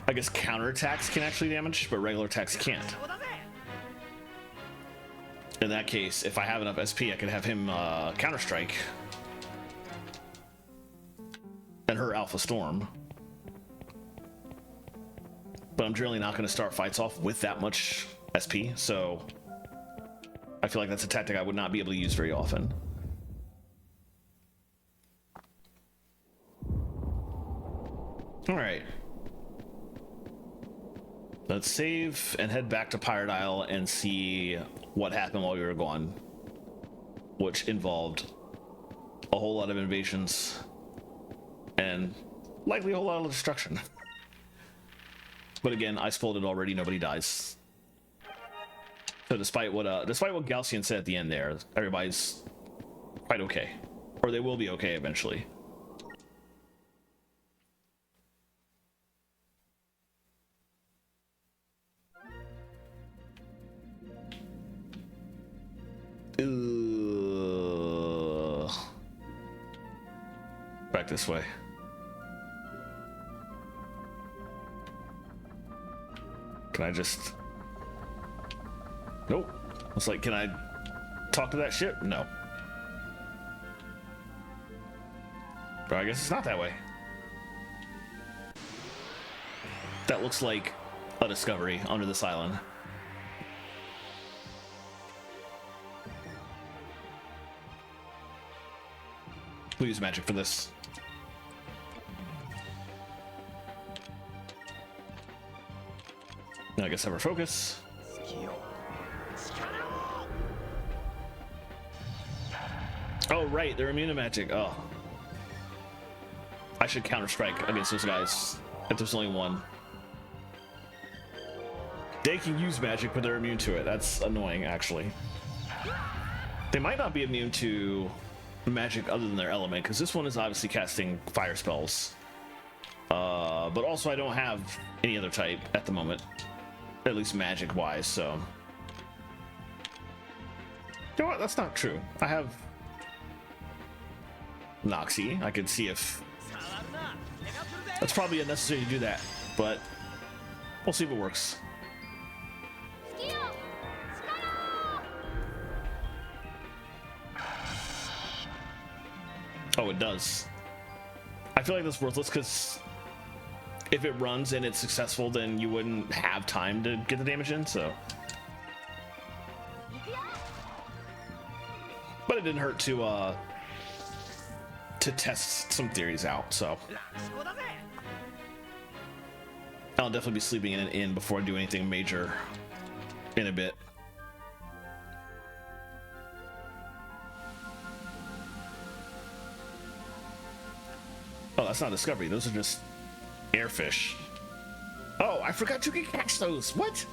I guess counterattacks can actually damage, but regular attacks can't. In that case, if I have enough SP, I could have him counter-strike. And her Alpha Storm. But I'm generally not going to start fights off with that much SP, so I feel like that's a tactic I would not be able to use very often. Alright. Let's save and head back to Pirate Isle and see what happened while we were gone, which involved a whole lot of invasions and likely a whole lot of destruction. But again, I spoiled it already. Nobody dies. So despite what Galcian said at the end there, everybody's quite okay, or they will be okay eventually. Back this way. Can I just... Nope. It's like, can I talk to that ship? No. But I guess it's not that way. That looks like a discovery under this island. We'll use magic for this. Now I guess have our focus. Oh right, they're immune to magic. Oh, I should counter-strike against those guys if there's only one. They can use magic, but they're immune to it. That's annoying, actually. They might not be immune to magic other than their element, because this one is obviously casting fire spells. But also I don't have any other type at the moment, at least magic-wise, so... You know what? That's not true. I have Noxie. I could see if... That's probably unnecessary to do that, but we'll see if it works. Oh, it does. I feel like that's worthless because if it runs and it's successful, then you wouldn't have time to get the damage in, so. But it didn't hurt to test some theories out, so. I'll definitely be sleeping in an inn before I do anything major in a bit. Oh, that's not discovery. Those are just airfish. Oh, I forgot you can catch those. What?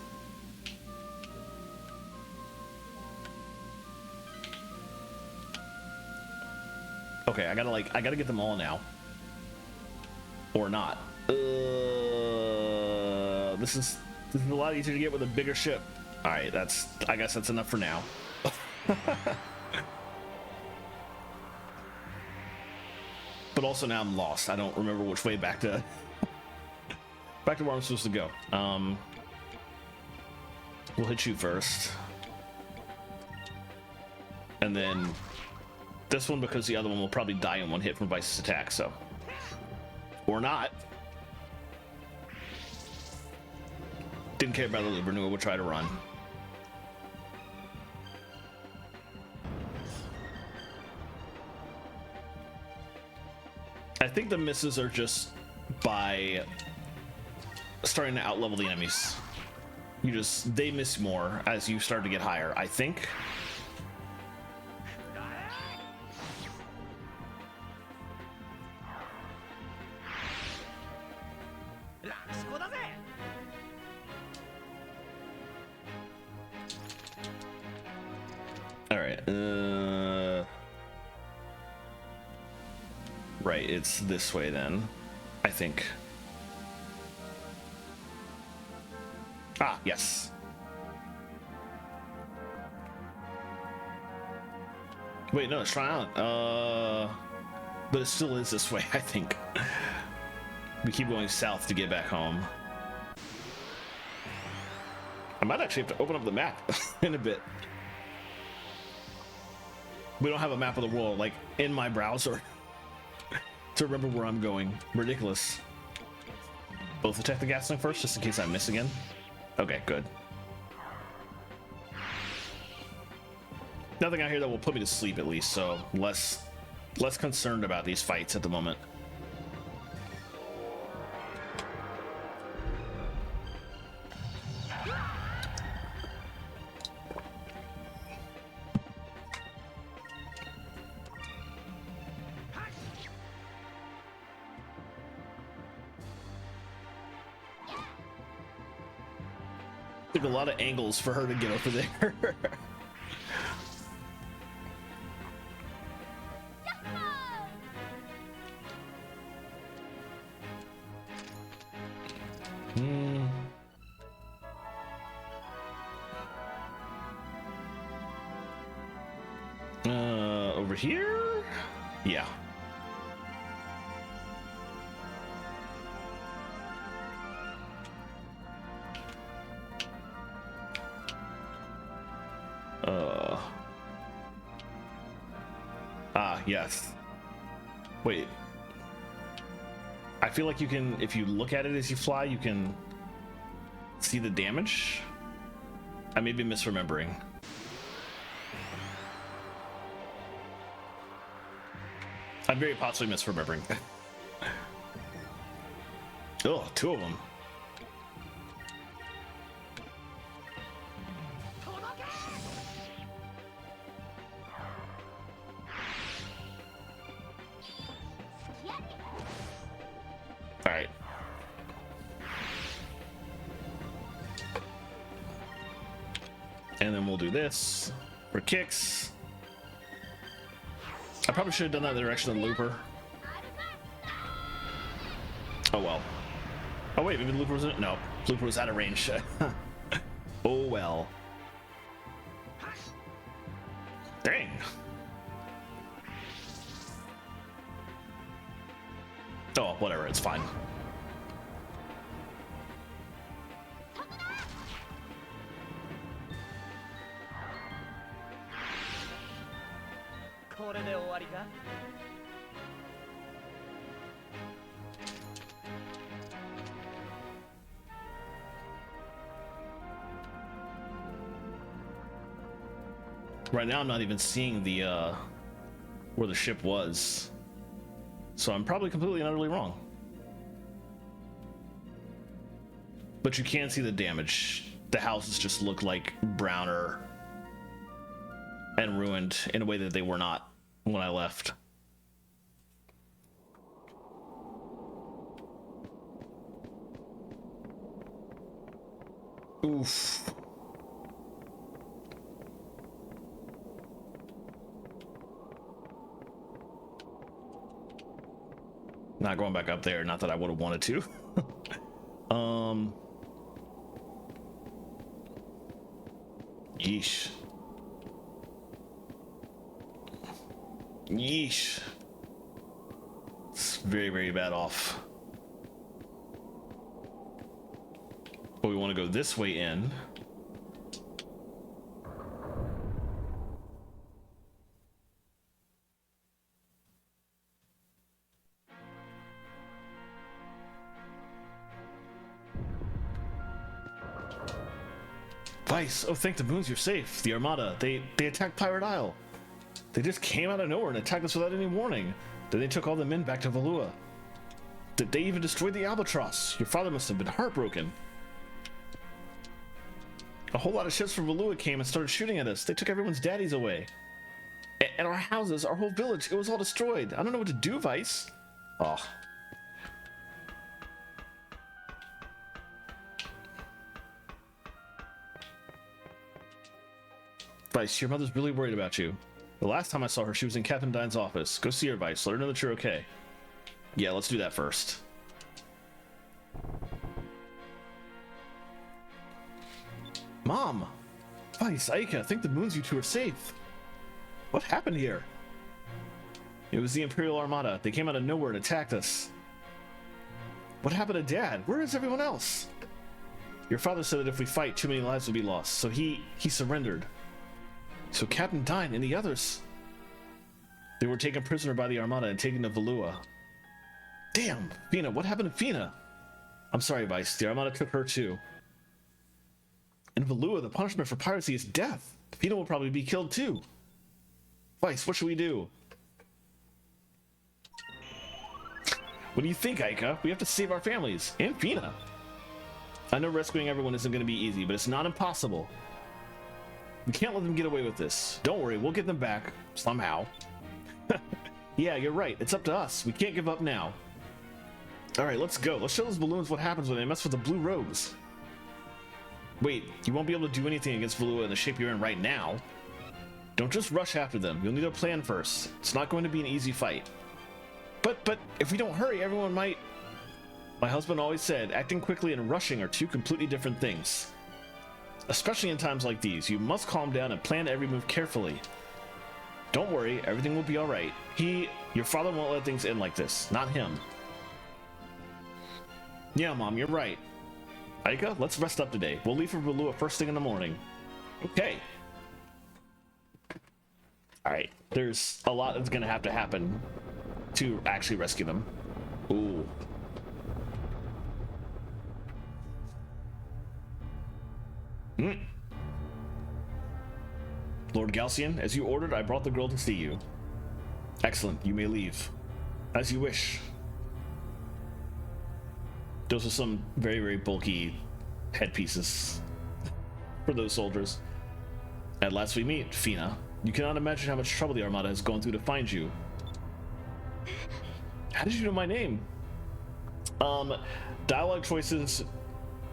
Okay, I gotta get them all now. Or not. This is a lot easier to get with a bigger ship. All right, I guess that's enough for now. But also now I'm lost. I don't remember which way back to where I'm supposed to go. We'll hit you first. And then this one, because the other one will probably die in one hit from Vice's attack, so. Or not. Didn't care about the Libra, knew it would try to run. I think the misses are just by starting to outlevel the enemies. They miss more as you start to get higher, I think. All right. Right, it's this way then, I think. Ah, yes. Wait, no, it's Shrine Island. But it still is this way, I think. We keep going south to get back home. I might actually have to open up the map in a bit. We don't have a map of the world, like, in my browser to remember where I'm going. Ridiculous. Both attack the gasling first, just in case I miss again. Okay, good. Nothing out here that will put me to sleep, at least, so less concerned about these fights at the moment. Took a lot of angles for her to get over there. Over here? Yeah. Yes. Wait. I feel like you can, if you look at it as you fly, you can see the damage. I may be misremembering. I'm very possibly misremembering. Oh, two of them. All right. And then we'll do this for kicks. I probably should have done that in the direction of the looper. Oh well. Oh wait, maybe the looper was in, no, looper was out of range. Oh well. Dang. Oh, whatever, it's fine. Right now I'm not even seeing the where the ship was, so I'm probably completely and utterly wrong. But you can see the damage. The houses just look like browner and ruined in a way that they were not when I left. Oof. Not going back up there, not that I would have wanted to. Yeesh. Yeesh. It's very, very bad off. But we want to go this way in. Vice, oh thank the moons you're safe. The Armada, they attacked Pirate Isle. They just came out of nowhere and attacked us without any warning. Then they took all the men back to Valua. They even destroyed the albatross. Your father must have been heartbroken. A whole lot of ships from Valua came and started shooting at us. They took everyone's daddies away. And our houses, our whole village, it was all destroyed. I don't know what to do, Vice. Oh. Vice, your mother's really worried about you. The last time I saw her, she was in Captain Dine's office. Go see her, Vice. Let her know that you're okay. Yeah, let's do that first. Mom! Vice, Aika, I think the moons you two are safe. What happened here? It was the Imperial Armada. They came out of nowhere and attacked us. What happened to Dad? Where is everyone else? Your father said that if we fight, too many lives would be lost, so he surrendered. So Captain Dine and the others, they were taken prisoner by the Armada and taken to Valua. Damn, Fina, what happened to Fina? I'm sorry, Vice, the Armada took her too. In Valua, the punishment for piracy is death. Fina will probably be killed too. Vice, what should we do? What do you think, Aika? We have to save our families, and Fina. I know rescuing everyone isn't going to be easy, but it's not impossible. We can't let them get away with this. Don't worry, we'll get them back, somehow. Yeah, you're right, it's up to us. We can't give up now. Alright, let's go. Let's show those balloons what happens when they mess with the blue rogues. Wait, you won't be able to do anything against Valua in the shape you're in right now. Don't just rush after them. You'll need a plan first. It's not going to be an easy fight. But if we don't hurry, everyone might... My husband always said, acting quickly and rushing are two completely different things. Especially in times like these, you must calm down and plan every move carefully. Don't worry, everything will be alright. Your father won't let things end like this. Not him. Yeah, Mom, you're right. Aika, let's rest up today. We'll leave for Valua first thing in the morning. Okay. Alright, there's a lot that's gonna have to happen to actually rescue them. Ooh. Lord Galcian, as you ordered, I brought the girl to see you. Excellent, you may leave. As you wish. Those are some very, very bulky headpieces for those soldiers. At last we meet, Fina. You cannot imagine how much trouble the Armada has gone through to find you. How did you know my name? Dialogue choices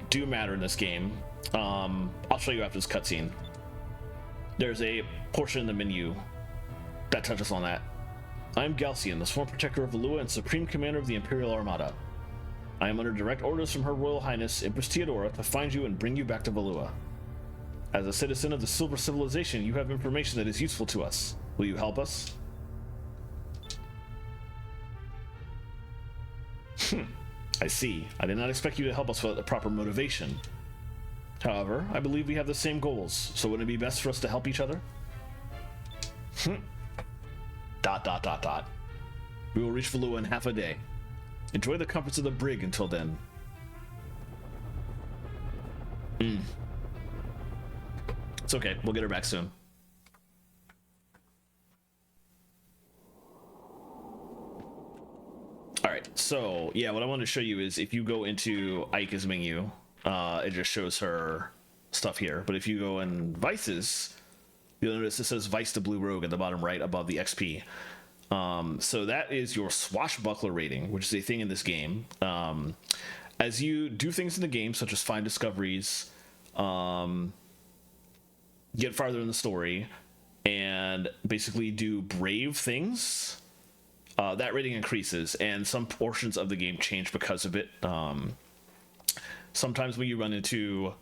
do matter in this game. I'll show you after this cutscene. There's a portion in the menu that touches on that. I am Galcian, the sworn protector of Valua and supreme commander of the Imperial Armada. I am under direct orders from Her Royal Highness Empress Theodora to find you and bring you back to Valua. As a citizen of the Silver Civilization, you have information that is useful to us. Will you help us? I see. I did not expect you to help us without the proper motivation. However, I believe we have the same goals, so wouldn't it be best for us to help each other? We will reach Valua in half a day. Enjoy the comforts of the brig until then. It's okay, we'll get her back soon. Alright, so yeah, what I want to show you is if you go into Aika's menu, it just shows her stuff here. But if you go in Vice's, you'll notice it says Vice the Blue Rogue at the bottom right above the XP. So that is your swashbuckler rating, which is a thing in this game. As you do things in the game, such as find discoveries, get farther in the story, and basically do brave things, that rating increases, and some portions of the game change because of it. Sometimes when you run into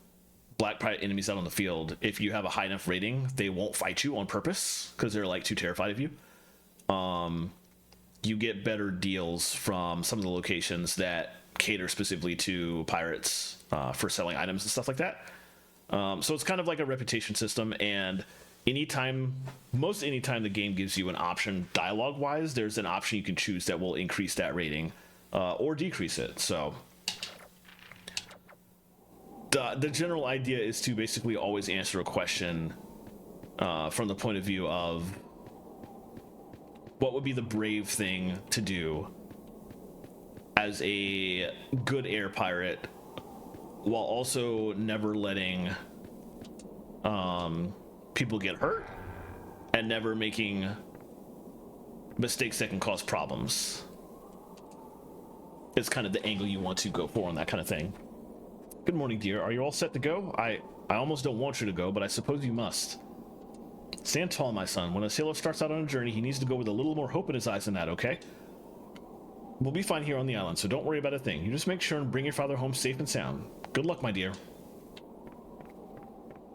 black pirate enemies out on the field, if you have a high enough rating, they won't fight you on purpose because they're like too terrified of you. You get better deals from some of the locations that cater specifically to pirates for selling items and stuff like that. So it's kind of like a reputation system, and most anytime the game gives you an option dialogue wise, there's an option you can choose that will increase that rating or decrease it. So the general idea is to basically always answer a question from the point of view of what would be the brave thing to do as a good air pirate while also never letting people get hurt and never making mistakes that can cause problems. It's kind of the angle you want to go for on that kind of thing. Good morning, dear. Are you all set to go? I almost don't want you to go, but I suppose you must. Stand tall, my son. When a sailor starts out on a journey, he needs to go with a little more hope in his eyes than that, okay? We'll be fine here on the island, so don't worry about a thing. You just make sure and bring your father home safe and sound. Good luck, my dear.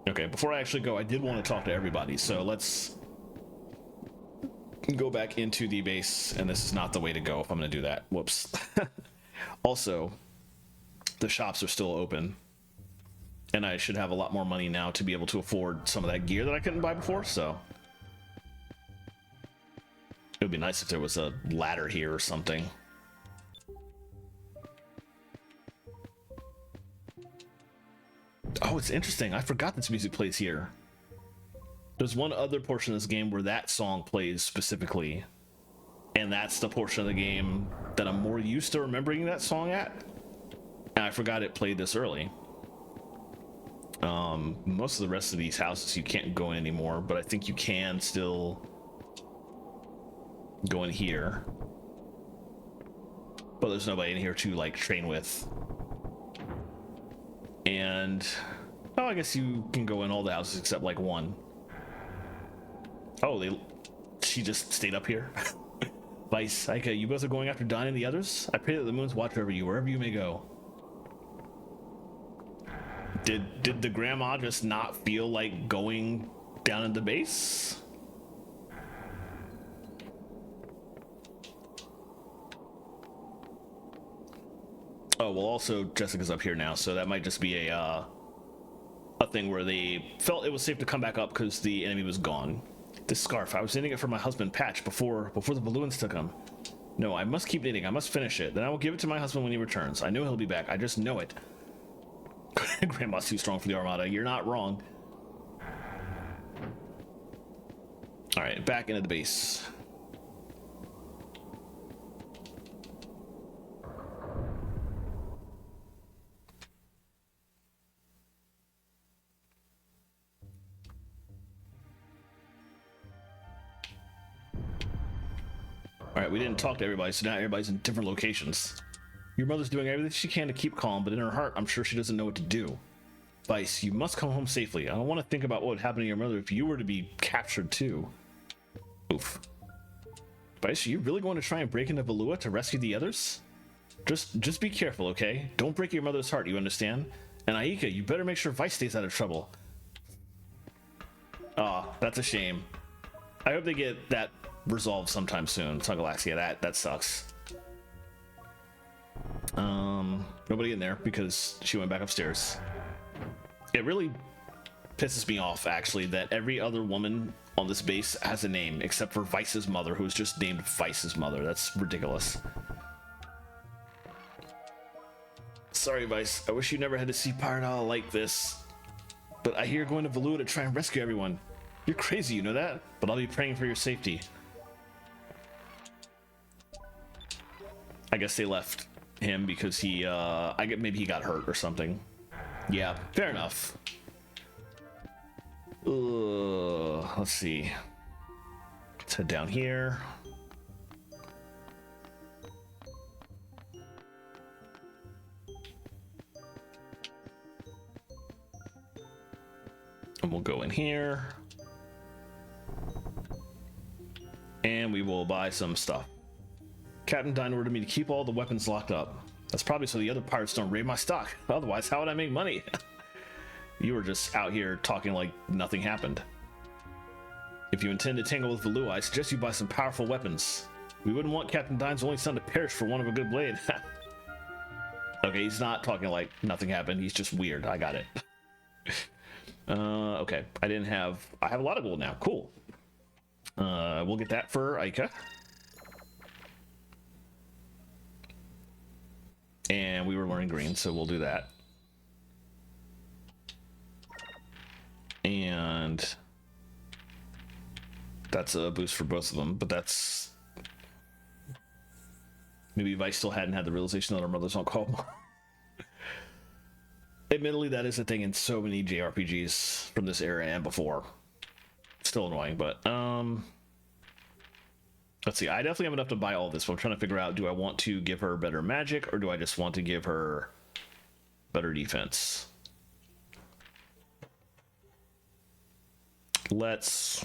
Okay, before I actually go, I did want to talk to everybody, so let's go back into the base, and this is not the way to go if I'm going to do that. Whoops. Also, the shops are still open, and I should have a lot more money now to be able to afford some of that gear that I couldn't buy before, so it would be nice if there was a ladder here or something. Oh, it's interesting. I forgot this music plays here. There's one other portion of this game where that song plays specifically, and that's the portion of the game that I'm more used to remembering that song at, and I forgot it played this early. Most of the rest of these houses you can't go in anymore, but I think you can still go in here, but there's nobody in here to like train with. And oh, I guess you can go in all the houses except like one. Oh, she just stayed up here. Vice, Aika, you both are going after Don and the others? I pray that the moons watch over you wherever you may go. Did the grandma just not feel like going down in the base? Oh, well, also Jessica's up here now, so that might just be a thing where they felt it was safe to come back up because the enemy was gone. This scarf, I was knitting it for my husband Patch before the balloons took him. No, I must keep knitting. I must finish it. Then I will give it to my husband when he returns. I know he'll be back. I just know it. Grandma's too strong for the Armada. You're not wrong. All right, back into the base. All right, we didn't talk to everybody, so now everybody's in different locations. Your mother's doing everything she can to keep calm, but in her heart, I'm sure she doesn't know what to do. Vice, you must come home safely. I don't want to think about what would happen to your mother if you were to be captured too. Oof. Vice, are you really going to try and break into Valua to rescue the others? Just be careful, okay? Don't break your mother's heart, you understand? And Aika, you better make sure Vice stays out of trouble. Aw, that's a shame. I hope they get that resolved sometime soon. Galaxia, that sucks. Nobody in there because she went back upstairs. It really pisses me off, actually, that every other woman on this base has a name except for Vice's mother, who's just named Vice's mother. That's ridiculous. Sorry, Vice. I wish you never had to see Pirate Isle like this. But I hear you're going to Valua to try and rescue everyone. You're crazy, you know that? But I'll be praying for your safety. I guess they left him because he, maybe he got hurt or something. Yeah, fair enough. Let's see. Let's head down here. And we'll go in here. And we will buy some stuff. Captain Dine ordered me to keep all the weapons locked up. That's probably so the other pirates don't raid my stock. Otherwise, how would I make money? You were just out here talking like nothing happened. If you intend to tangle with Valua, I suggest you buy some powerful weapons. We wouldn't want Captain Dine's only son to perish for want of a good blade. Okay, he's not talking like nothing happened. He's just weird. I got it. Okay, I have a lot of gold now. Cool. We'll get that for Aika. And we were learning green, so we'll do that. And that's a boost for both of them, but that's Maybe Vice still hadn't had the realization that our mother's on call. Admittedly, that is a thing in so many JRPGs from this era and before. Still annoying, but let's see. I definitely have enough to buy all this, but I'm trying to figure out, do I want to give her better magic or do I just want to give her better defense? Let's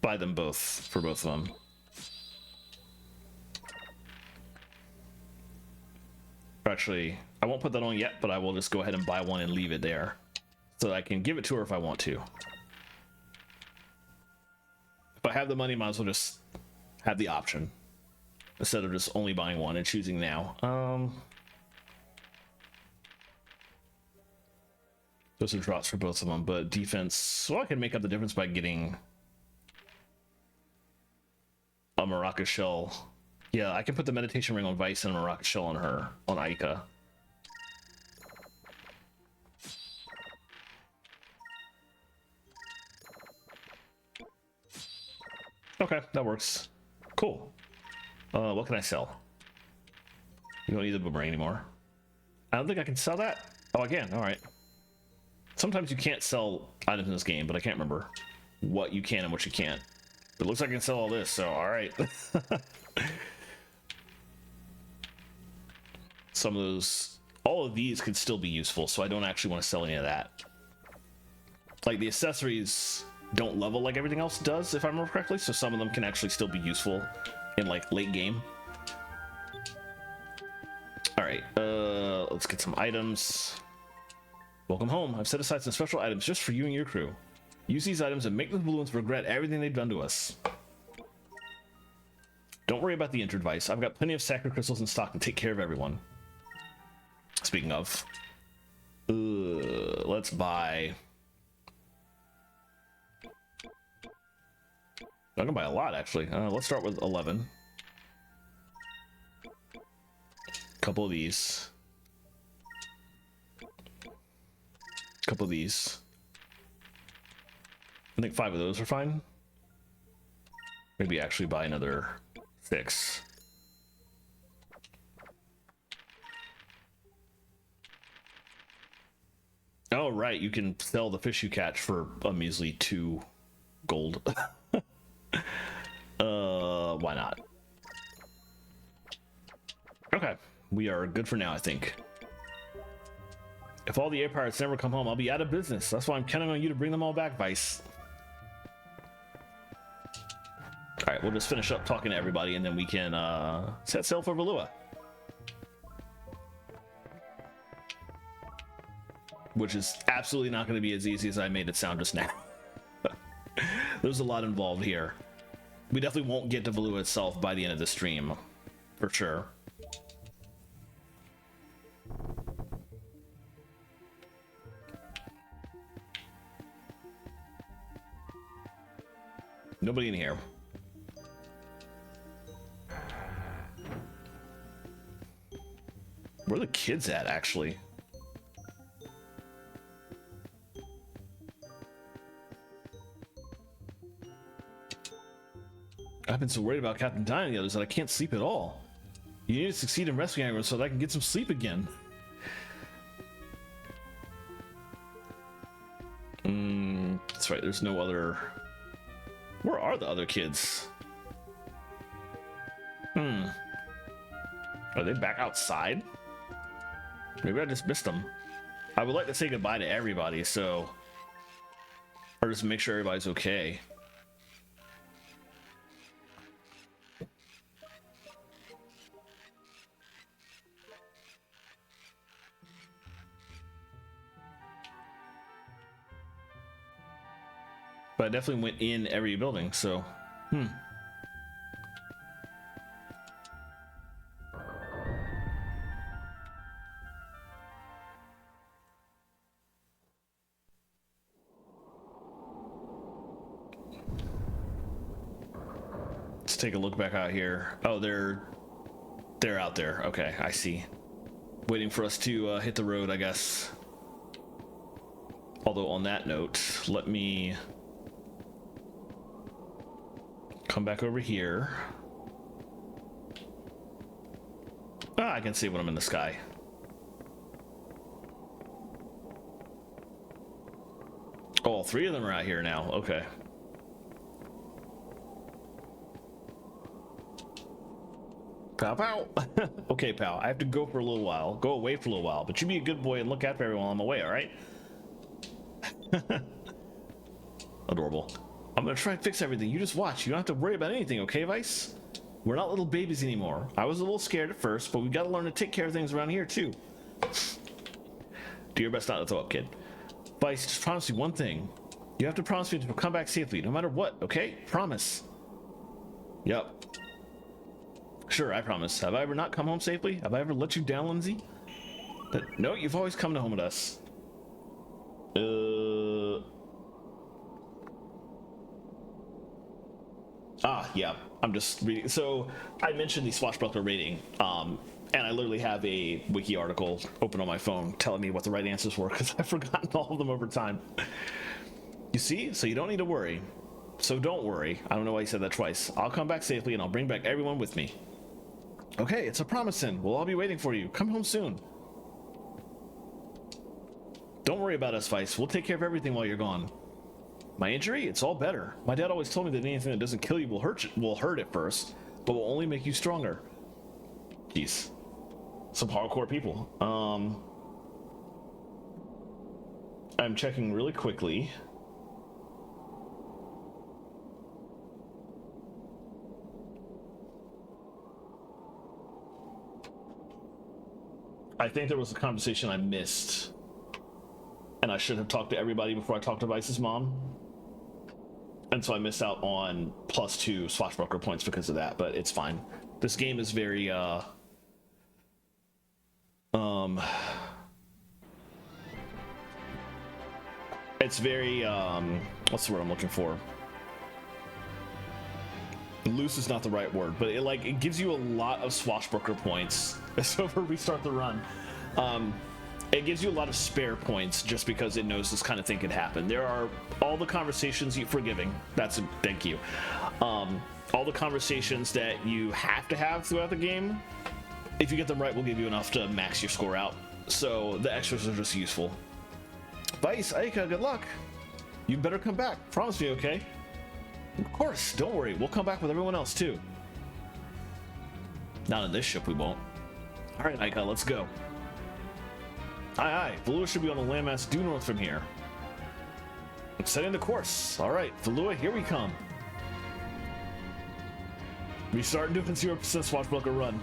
buy them both for both of them. Actually, I won't put that on yet, but I will just go ahead and buy one and leave it there so that I can give it to her if I want to. If I have the money, might as well just have the option instead of just only buying one and choosing now. Those are drops for both of them, but defense, so I can make up the difference by getting a Maraca shell. Yeah, I can put the meditation ring on Vice and a Maraca shell on her, on Aika. Okay, that works. Cool. What can I sell? You don't need the boomerang anymore. I don't think I can sell that. Oh, I can. All right. Sometimes you can't sell items in this game, but I can't remember what you can and what you can't. But it looks like I can sell all this, so all right. Some of those, all of these could still be useful, so I don't actually want to sell any of that. Like the accessories don't level like everything else does, if I remember correctly, so some of them can actually still be useful in like late game. All right, let's get some items. Welcome home. I've set aside some special items just for you and your crew. Use these items and make the balloons regret everything they've done to us. Don't worry about the injured Vice. I've got plenty of sacred crystals in stock to take care of everyone. Speaking of, let's buy. I'm gonna buy a lot actually. Let's start with 11. Couple of these. Couple of these. I think 5 of those are fine. Maybe actually buy another 6. Oh, right. You can sell the fish you catch for a measly 2 gold. Why not? Okay. We are good for now, I think. If all the air pirates never come home, I'll be out of business. That's why I'm counting on you to bring them all back, Vice. All right, we'll just finish up talking to everybody, and then we can set sail for Valua. Which is absolutely not going to be as easy as I made it sound just now. There's a lot involved here. We definitely won't get to Valua itself by the end of the stream, for sure. Nobody in here. Where are the kids at, actually? I've been so worried about Captain Dine and the others that I can't sleep at all. You need to succeed in rescuing everyone so that I can get some sleep again. That's right, there's no other... Where are the other kids? Are they back outside? Maybe I just missed them. I would like to say goodbye to everybody, so... Or just make sure everybody's okay. But I definitely went in every building, so... Let's take a look back out here. Oh, they're out there. Okay, I see. Waiting for us to hit the road, I guess. Although on that note, let me come back over here. Ah, I can see when I'm in the sky. Oh, all three of them are out here now. Okay. Pow pow. Okay, pal. I have to go for a little while. Go away for a little while. But you be a good boy and look after everyone while I'm away, alright? Adorable. I'm gonna try and fix everything. You just watch. You don't have to worry about anything, okay, Vice? We're not little babies anymore. I was a little scared at first, but we gotta learn to take care of things around here, too. Do your best not to throw up, kid. Vice, just promise me one thing. You have to promise me to come back safely, no matter what, okay? Promise. Yep. Sure, I promise. Have I ever not come home safely? Have I ever let you down, Lindsay? No, you've always come to home with us. Yeah. I'm just reading. So, I mentioned the Swashbuckler rating, and I literally have a wiki article open on my phone telling me what the right answers were, because I've forgotten all of them over time. You see? So you don't need to worry. So don't worry. I don't know why you said that twice. I'll come back safely, and I'll bring back everyone with me. Okay, it's a promise then. We'll all be waiting for you. Come home soon. Don't worry about us, Vice. We'll take care of everything while you're gone. My injury? It's all better. My dad always told me that anything that doesn't kill you will hurt at first, but will only make you stronger. Jeez. Some hardcore people. I'm checking really quickly. I think there was a conversation I missed, and I should have talked to everybody before I talked to Vice's mom, and so I missed out on +2 Swashbuckler points because of that, but it's fine. This game is very it's very what's the word I'm looking for? Loose is not the right word, but it gives you a lot of Swashbuckler points. So if we restart the run, it gives you a lot of spare points just because it knows this kind of thing could happen. There are all the conversations forgiving. Thank you. All the conversations that you have to have throughout the game, if you get them right, will give you enough to max your score out. So the extras are just useful. Vice, Aika, good luck. You better come back. Promise me, okay? Of course, don't worry. We'll come back with everyone else, too. Not on this ship, we won't. Alright, Aika, let's go. Aye, aye. Valua should be on the landmass due north from here. I'm setting the course. Alright, Valua, here we come. We start doing 0% Swashbuckler run.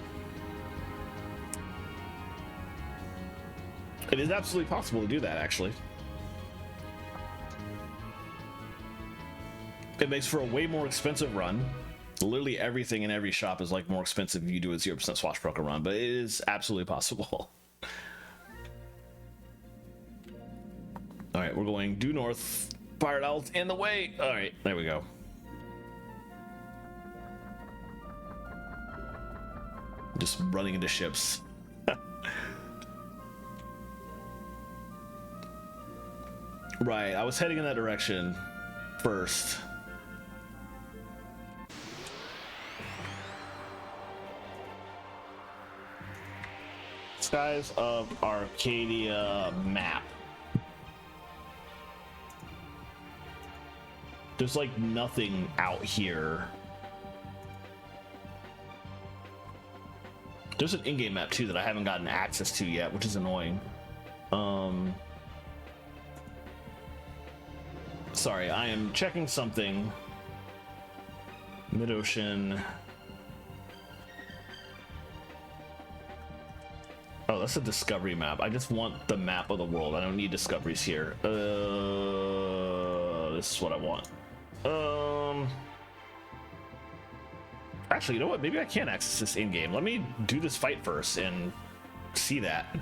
It is absolutely possible to do that, actually. It makes for a way more expensive run. Literally everything in every shop is more expensive if you do a 0% Swashbuckler run, but it is absolutely possible. Alright, we're going due north. Pirate Owl's in the way. Alright, there we go. Just running into ships. Right, I was heading in that direction first. Skies of Arcadia map. There's nothing out here. There's an in-game map too that I haven't gotten access to yet, which is annoying. Sorry, I am checking something. Mid-ocean. Oh, that's a discovery map. I just want the map of the world. I don't need discoveries here. This is what I want. Actually, you know what? Maybe I can access this in-game. Let me do this fight first and see that.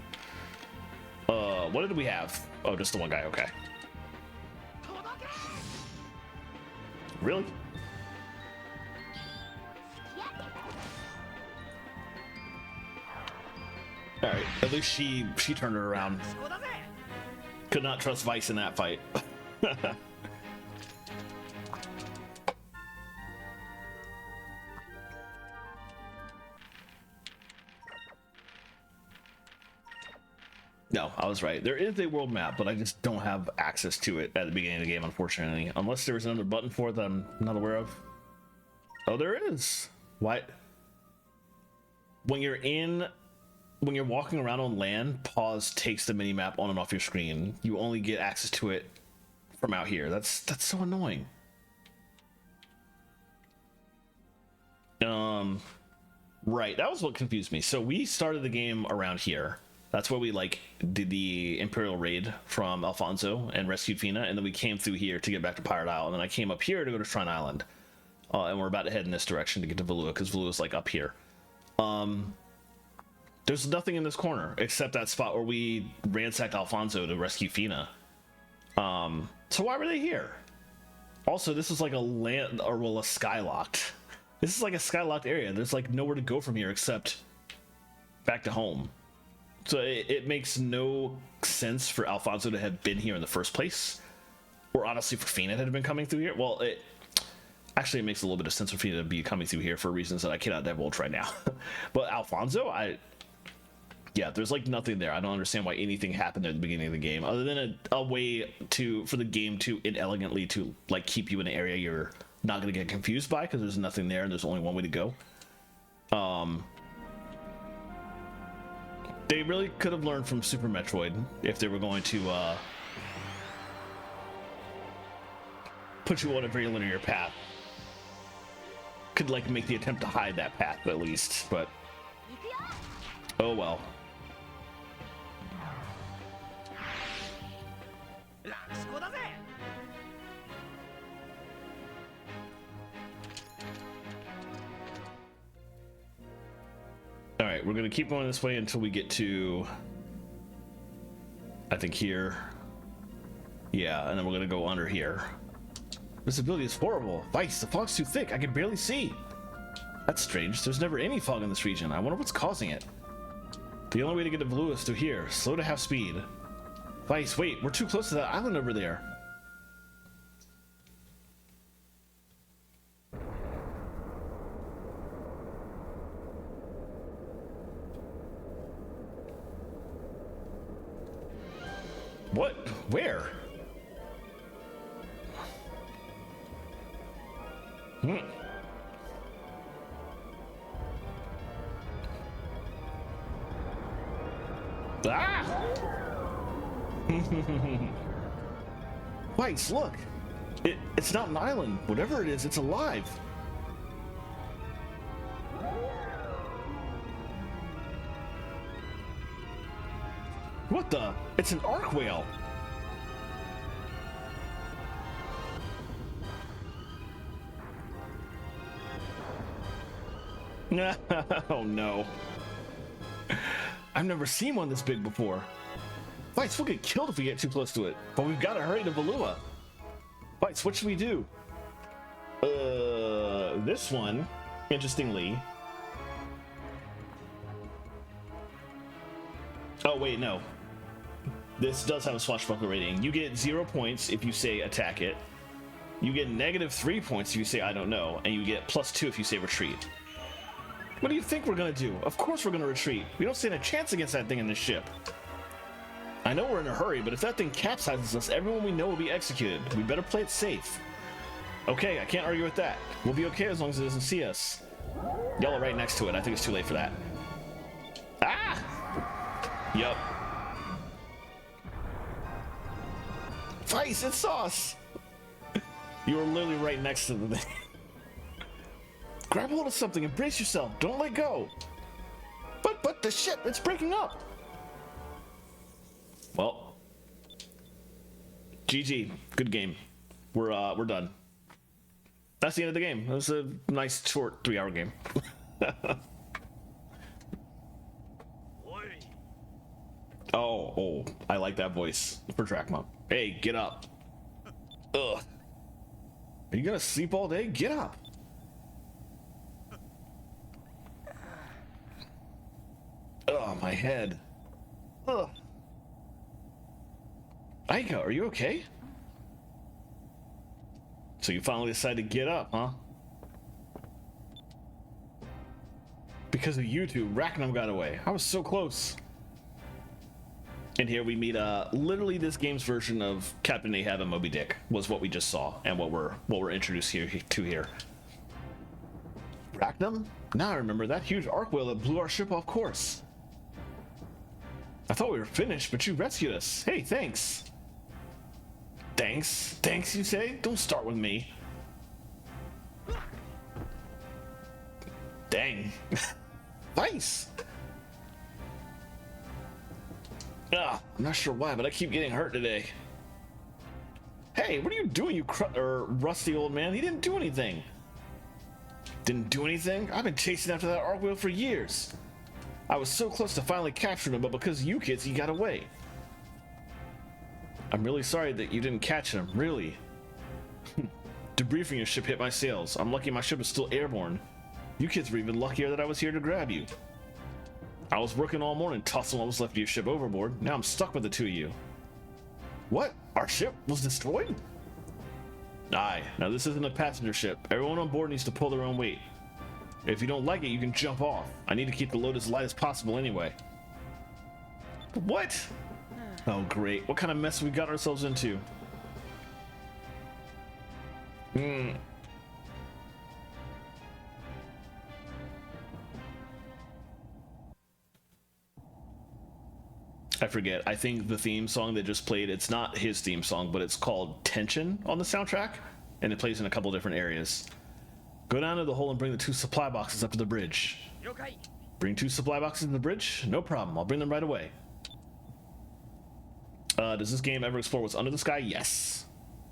What did we have? Oh, just the one guy. Okay. Really? All right. At least she turned it around. Could not trust Vice in that fight. No, I was right. There is a world map, but I just don't have access to it at the beginning of the game, unfortunately. Unless there was another button for it that I'm not aware of. Oh, there is. What? When you're walking around on land, pause takes the mini map on and off your screen. You only get access to it from out here. That's so annoying. Right, that was what confused me. So we started the game around here. That's where we like did the Imperial raid from Alfonso and rescued Fina, and then we came through here to get back to Pirate Isle, and then I came up here to go to Shrine Island. And we're about to head in this direction to get to Valua, because Valua's like up here. There's nothing in this corner except that spot where we ransacked Alfonso to rescue Fina. So why were they here? Also, this is like a land, or well, a skylocked. This is like a skylocked area. There's like nowhere to go from here except back to home. So it makes no sense for Alfonso to have been here in the first place, or honestly for Fina to have been coming through here. Well, it makes a little bit of sense for Fina to be coming through here for reasons that I cannot divulge right now. But Alfonso, yeah, there's like nothing there. I don't understand why anything happened at the beginning of the game, other than a way for the game to inelegantly to like keep you in an area you're not gonna get confused by, because there's nothing there and there's only one way to go. They really could have learned from Super Metroid if they were going to put you on a very linear path. Could like make the attempt to hide that path at least, but oh well. All right, we're gonna keep going this way until we get to, I think here. Yeah, and then we're gonna go under here. Visibility is horrible. Vice, the fog's too thick. I can barely see. That's strange. There's never any fog in this region. I wonder what's causing it. The only way to get to Valua is through here. Slow to half speed. Vice, wait, we're too close to that island over there. What? Where? Ah! Vice, look! It's not an island. Whatever it is, it's alive. What the? It's an arc whale. Oh no. I've never seen one this big before. Vice, we'll get killed if we get too close to it. But we've got to hurry to Valua. Vice, what should we do? This one, interestingly. Oh wait, no. This does have a swashbuckler rating. You get 0 points if you say attack it. You get -3 points if you say I don't know, and you get +2 if you say retreat. What do you think we're gonna do? Of course we're gonna retreat. We don't stand a chance against that thing in this ship. I know we're in a hurry, but if that thing capsizes us, everyone we know will be executed. We better play it safe. Okay, I can't argue with that. We'll be okay as long as it doesn't see us. Y'all are right next to it. I think it's too late for that. Ah! Yup. Vice, it's sauce! You were literally right next to the thing. Grab hold of something and brace yourself. Don't let go. But the ship, it's breaking up. Well, GG. Good game. We're done. That's the end of the game. It was a nice short 3-hour game. Oh, I like that voice for Drachma. Hey, get up. Ugh. Are you gonna sleep all day? Get up. Oh, my head. Ugh. Aika, are you okay? So you finally decided to get up, huh? Because of you two, Rackham got away. I was so close. And here we meet literally this game's version of Captain Ahab and Moby Dick was what we just saw and what we're introduced here. Rackham? Now I remember that huge arc whale that blew our ship off course. I thought we were finished, but you rescued us. Hey, thanks. Thanks? Thanks, you say? Don't start with me. Dang. Nice. I'm not sure why, but I keep getting hurt today. Hey, what are you doing, you rusty old man? He didn't do anything. Didn't do anything? I've been chasing after that arc wheel for years. I was so close to finally capturing him, but because of you kids, he got away. I'm really sorry that you didn't catch him, really. Debris from your ship hit my sails. I'm lucky my ship is still airborne. You kids were even luckier that I was here to grab you. I was working all morning, tossing what was left of your ship overboard. Now I'm stuck with the two of you. What? Our ship was destroyed? Aye. Now this isn't a passenger ship. Everyone on board needs to pull their own weight. If you don't like it, you can jump off. I need to keep the load as light as possible anyway. What? Oh great. What kind of mess we got ourselves into? I forget. I think the theme song that just played, it's not his theme song, but it's called Tension on the soundtrack, and it plays in a couple different areas. Go down to the hole and bring the 2 supply boxes up to the bridge. Okay. Bring 2 supply boxes to the bridge? No problem. I'll bring them right away. Does this game ever explore what's under the sky? Yes.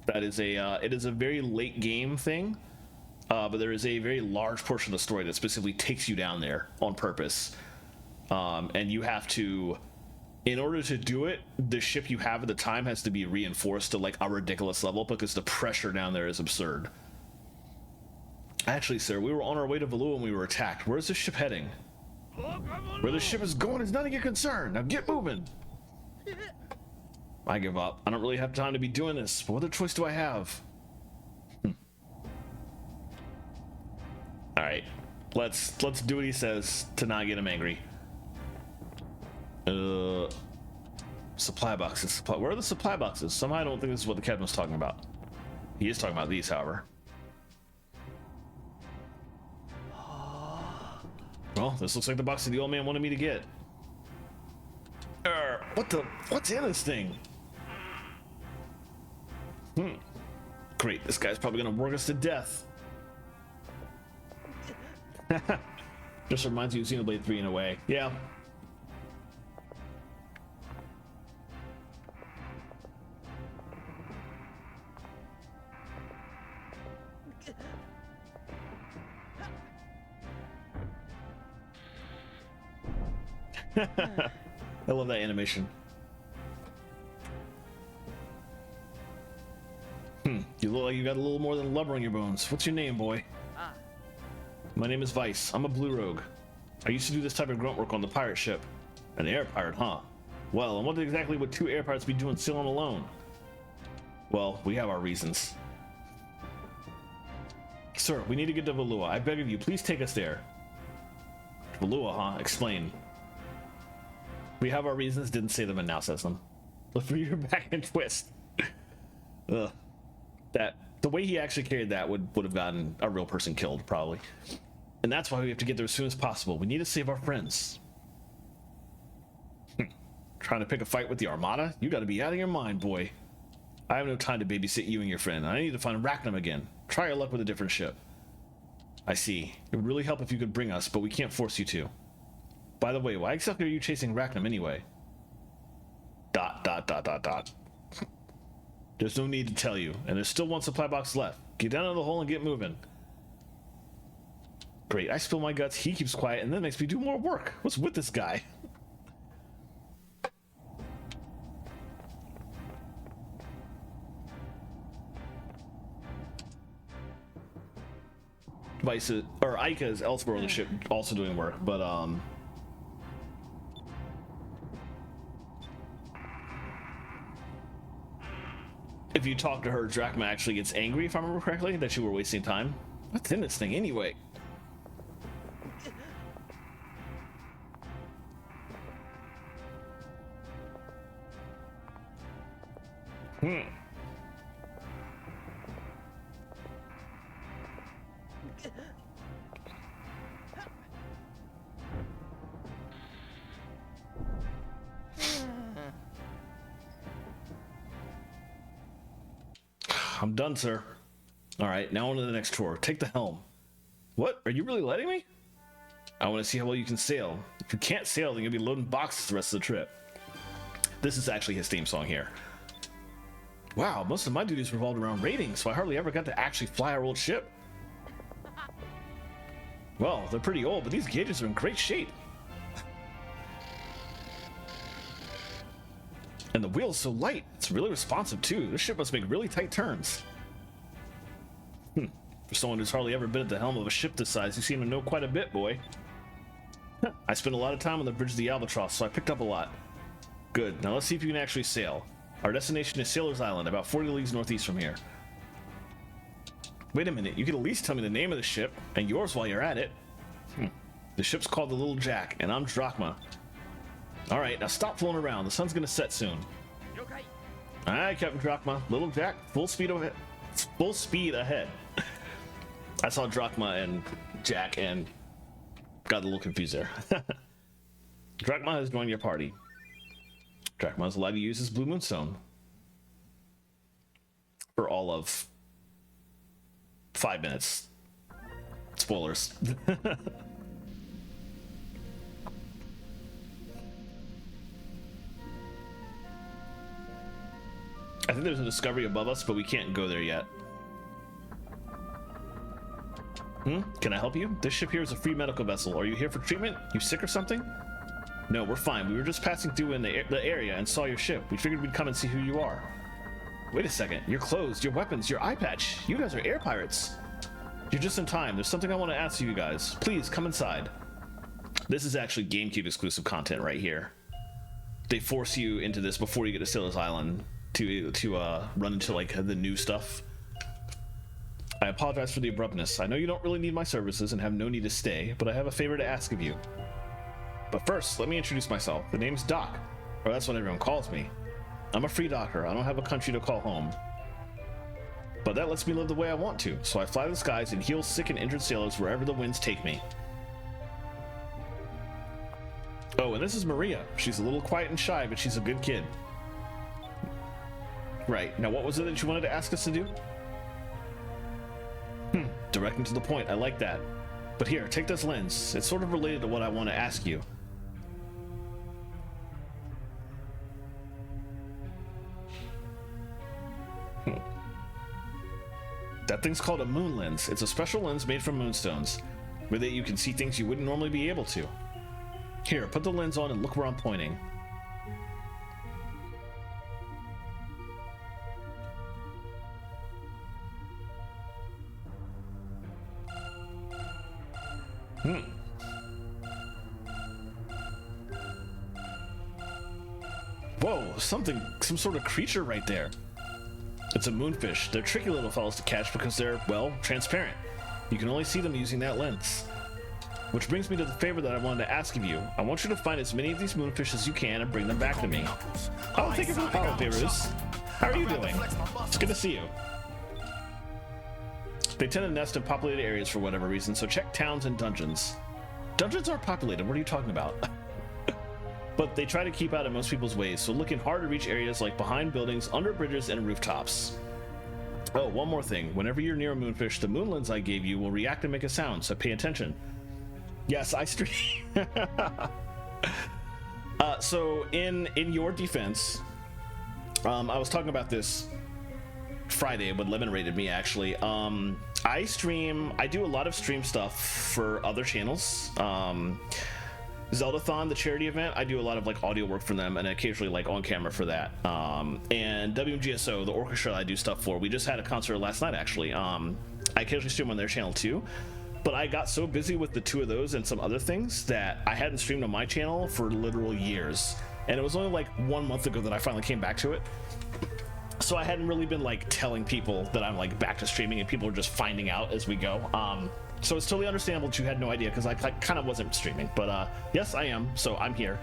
That is it is a very late game thing, but there is a very large portion of the story that specifically takes you down there on purpose. And you have to, in order to do it, the ship you have at the time has to be reinforced to like a ridiculous level because the pressure down there is absurd. Actually, sir, we were on our way to Valua when we were attacked. Where's the ship heading? Where the ship is going is none of your concern. Now get moving. I give up. I don't really have time to be doing this, but what other choice do I have? Alright. Let's do what he says to not get him angry. Supply boxes. Where are the supply boxes? Somehow I don't think this is what the captain was talking about. He is talking about these, however. Well, this looks like the box that the old man wanted me to get. What's in this thing? Great, this guy's probably gonna work us to death. Just reminds you of Xenoblade 3 in a way. Yeah. I love that animation. You look like you got a little more than blubber on your bones. What's your name, boy? My name is Vice. I'm a blue rogue. I used to do this type of grunt work on the pirate ship. An air pirate, huh? Well, and what exactly would 2 air pirates be doing sailing alone? Well, we have our reasons. Sir, we need to get to Valua. I beg of you, please take us there. Valua, huh? Explain. We have our reasons, didn't say them and now says them. Look for your back and twist. Ugh. The way he actually carried that would have gotten a real person killed, probably. And that's why we have to get there as soon as possible. We need to save our friends. Trying to pick a fight with the Armada? You gotta be out of your mind, boy. I have no time to babysit you and your friend. I need to find Rackham again. Try your luck with a different ship. I see. It would really help if you could bring us, but we can't force you to. By the way, why exactly are you chasing Rackham anyway? ... There's no need to tell you, and there's still 1 supply box left. Get down in the hole and get moving. Great, I spill my guts, he keeps quiet, and then makes me do more work. What's with this guy? Vice or Aika is elsewhere on the ship, also doing work, but if you talk to her, Drachma actually gets angry, if I remember correctly, that you were wasting time. What's in this thing anyway? I'm done, sir. All right, now on to the next chore. Take the helm. What? Are you really letting me? I want to see how well you can sail. If you can't sail, then you'll be loading boxes the rest of the trip. This is actually his theme song here. Wow, most of my duties revolved around raiding, so I hardly ever got to actually fly our old ship. Well, they're pretty old, but these gauges are in great shape. And the wheel's so light, it's really responsive too. This ship must make really tight turns. For someone who's hardly ever been at the helm of a ship this size, you seem to know quite a bit, boy. I spent a lot of time on the bridge of the Albatross, so I picked up a lot. Good, now let's see if you can actually sail. Our destination is Sailor's Island, about 40 leagues northeast from here. Wait a minute, you could at least tell me the name of the ship, and yours while you're at it. The ship's called the Little Jack, and I'm Drachma. Alright, now stop fooling around, the sun's gonna set soon. Alright, Captain Drachma, Little Jack, full speed ahead. Full speed ahead. I saw Drachma and Jack and got a little confused there. Drachma has joined your party. Drachma is allowed to use his Blue Moonstone for all of 5 minutes. Spoilers. I think there's a discovery above us, but we can't go there yet. Can I help you? This ship here is a free medical vessel. Are you here for treatment? You sick or something? No, we're fine. We were just passing through in the area and saw your ship. We figured we'd come and see who you are. Wait a second. Your clothes, your weapons, your eye patch. You guys are air pirates. You're just in time. There's something I want to ask you guys. Please, come inside. This is actually GameCube exclusive content right here. They force you into this before you get to Sailor's Island to run into like the new stuff. I apologize for the abruptness. I know you don't really need my services and have no need to stay, but I have a favor to ask of you. But first, let me introduce myself. The name's Doc, or that's what everyone calls me. I'm a free doctor. I don't have a country to call home. But that lets me live the way I want to, so I fly the skies and heal sick and injured sailors wherever the winds take me. Oh, and this is Maria. She's a little quiet and shy, but she's a good kid. Right, now what was it that you wanted to ask us to do? Direct and to the point, I like that. But here, take this lens. It's sort of related to what I want to ask you. That thing's called a moon lens. It's a special lens made from moonstones. With it you can see things you wouldn't normally be able to. Here, put the lens on and look where I'm pointing. Whoa, some sort of creature right there. It's a moonfish. They're tricky little fellows to catch because they're, well, transparent. You can only see them using that lens. Which brings me to the favor that I wanted to ask of you. I want you to find as many of these moonfish as you can and bring them back to me. Oh, thank you for the follow, Beiruz. How are you doing? It's good to see you. They tend to nest in populated areas for whatever reason, so check towns and dungeons. Dungeons aren't populated, what are you talking about? But they try to keep out of most people's ways, so looking hard to reach areas like behind buildings, under bridges, and rooftops. Oh, one more thing. Whenever you're near a moonfish, the moon lens I gave you will react and make a sound, so pay attention. Yes, I stream. So in your defense, I was talking about this Friday when Lemon rated me actually. I do a lot of stream stuff for other channels. Zeldathon, the charity event, I do a lot of like audio work for them and occasionally like on camera for that. And WMGSO, the orchestra I do stuff for, we just had a concert last night actually. I occasionally stream on their channel too, but I got so busy with the two of those and some other things that I hadn't streamed on my channel for literal years. And it was only like 1 month ago that I finally came back to it. So I hadn't really been like telling people that I'm like back to streaming, and people are just finding out as we go. So it's totally understandable that you had no idea, because I kind of wasn't streaming, but yes, I am. So I'm here.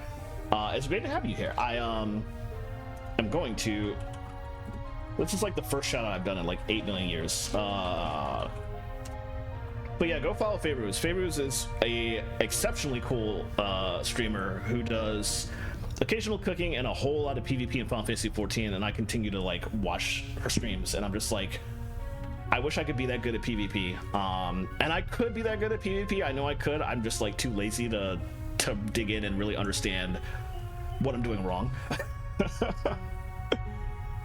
It's great to have you here. I am going to. This is like the first shout out I've done in like 8 million years. But yeah, go follow Favoruz. Favoruz is a exceptionally cool streamer who does occasional cooking and a whole lot of PvP in Final Fantasy 14, and I continue to like watch her streams, and I'm just like, I wish I could be that good at PvP. And I could be that good at PvP. I know I could. I'm just like too lazy to dig in and really understand what I'm doing wrong.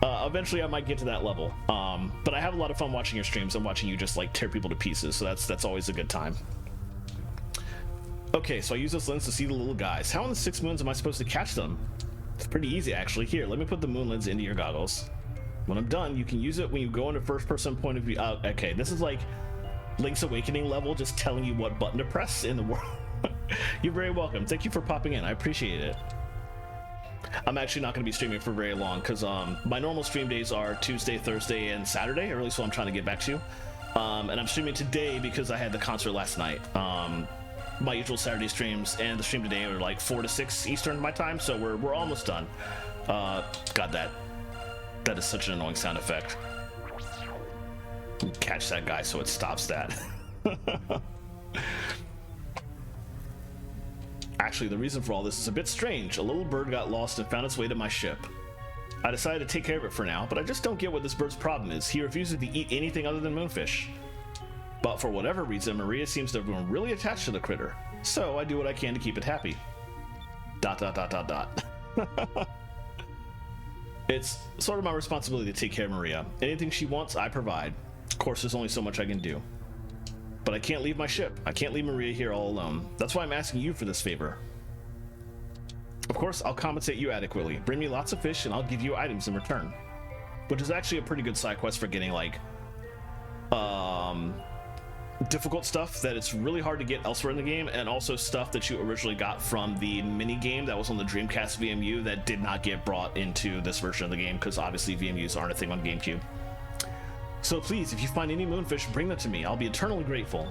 Eventually I might get to that level, but I have a lot of fun watching your streams and watching you just like tear people to pieces, so that's always a good time. Okay, so I use this lens to see the little guys. How in the 6 moons am I supposed to catch them? It's pretty easy, actually. Here, let me put the moon lens into your goggles. When I'm done, you can use it when you go into first person point of view. Okay, this is like Link's Awakening level, just telling you what button to press in the world. You're very welcome. Thank you for popping in. I appreciate it. I'm actually not going to be streaming for very long, because my normal stream days are Tuesday, Thursday, and Saturday, or at least what I'm trying to get back to. And I'm streaming today because I had the concert last night. My usual Saturday streams and the stream today are like 4 to 6 Eastern my time, so we're almost done. God, that is such an annoying sound effect. Catch that guy so it stops that. Actually, the reason for all this is a bit strange. A little bird got lost and found its way to my ship. I decided to take care of it for now, but I just don't get what this bird's problem is. He refuses to eat anything other than moonfish. But for whatever reason, Maria seems to have been really attached to the critter. So I do what I can to keep it happy. ... It's sort of my responsibility to take care of Maria. Anything she wants, I provide. Of course, there's only so much I can do. But I can't leave my ship. I can't leave Maria here all alone. That's why I'm asking you for this favor. Of course, I'll compensate you adequately. Bring me lots of fish and I'll give you items in return. Which is actually a pretty good side quest for getting like difficult stuff that it's really hard to get elsewhere in the game, and also stuff that you originally got from the mini game that was on the Dreamcast VMU that did not get brought into this version of the game, because obviously VMUs aren't a thing on GameCube. So please, if you find any moonfish, bring them to me. I'll be eternally grateful.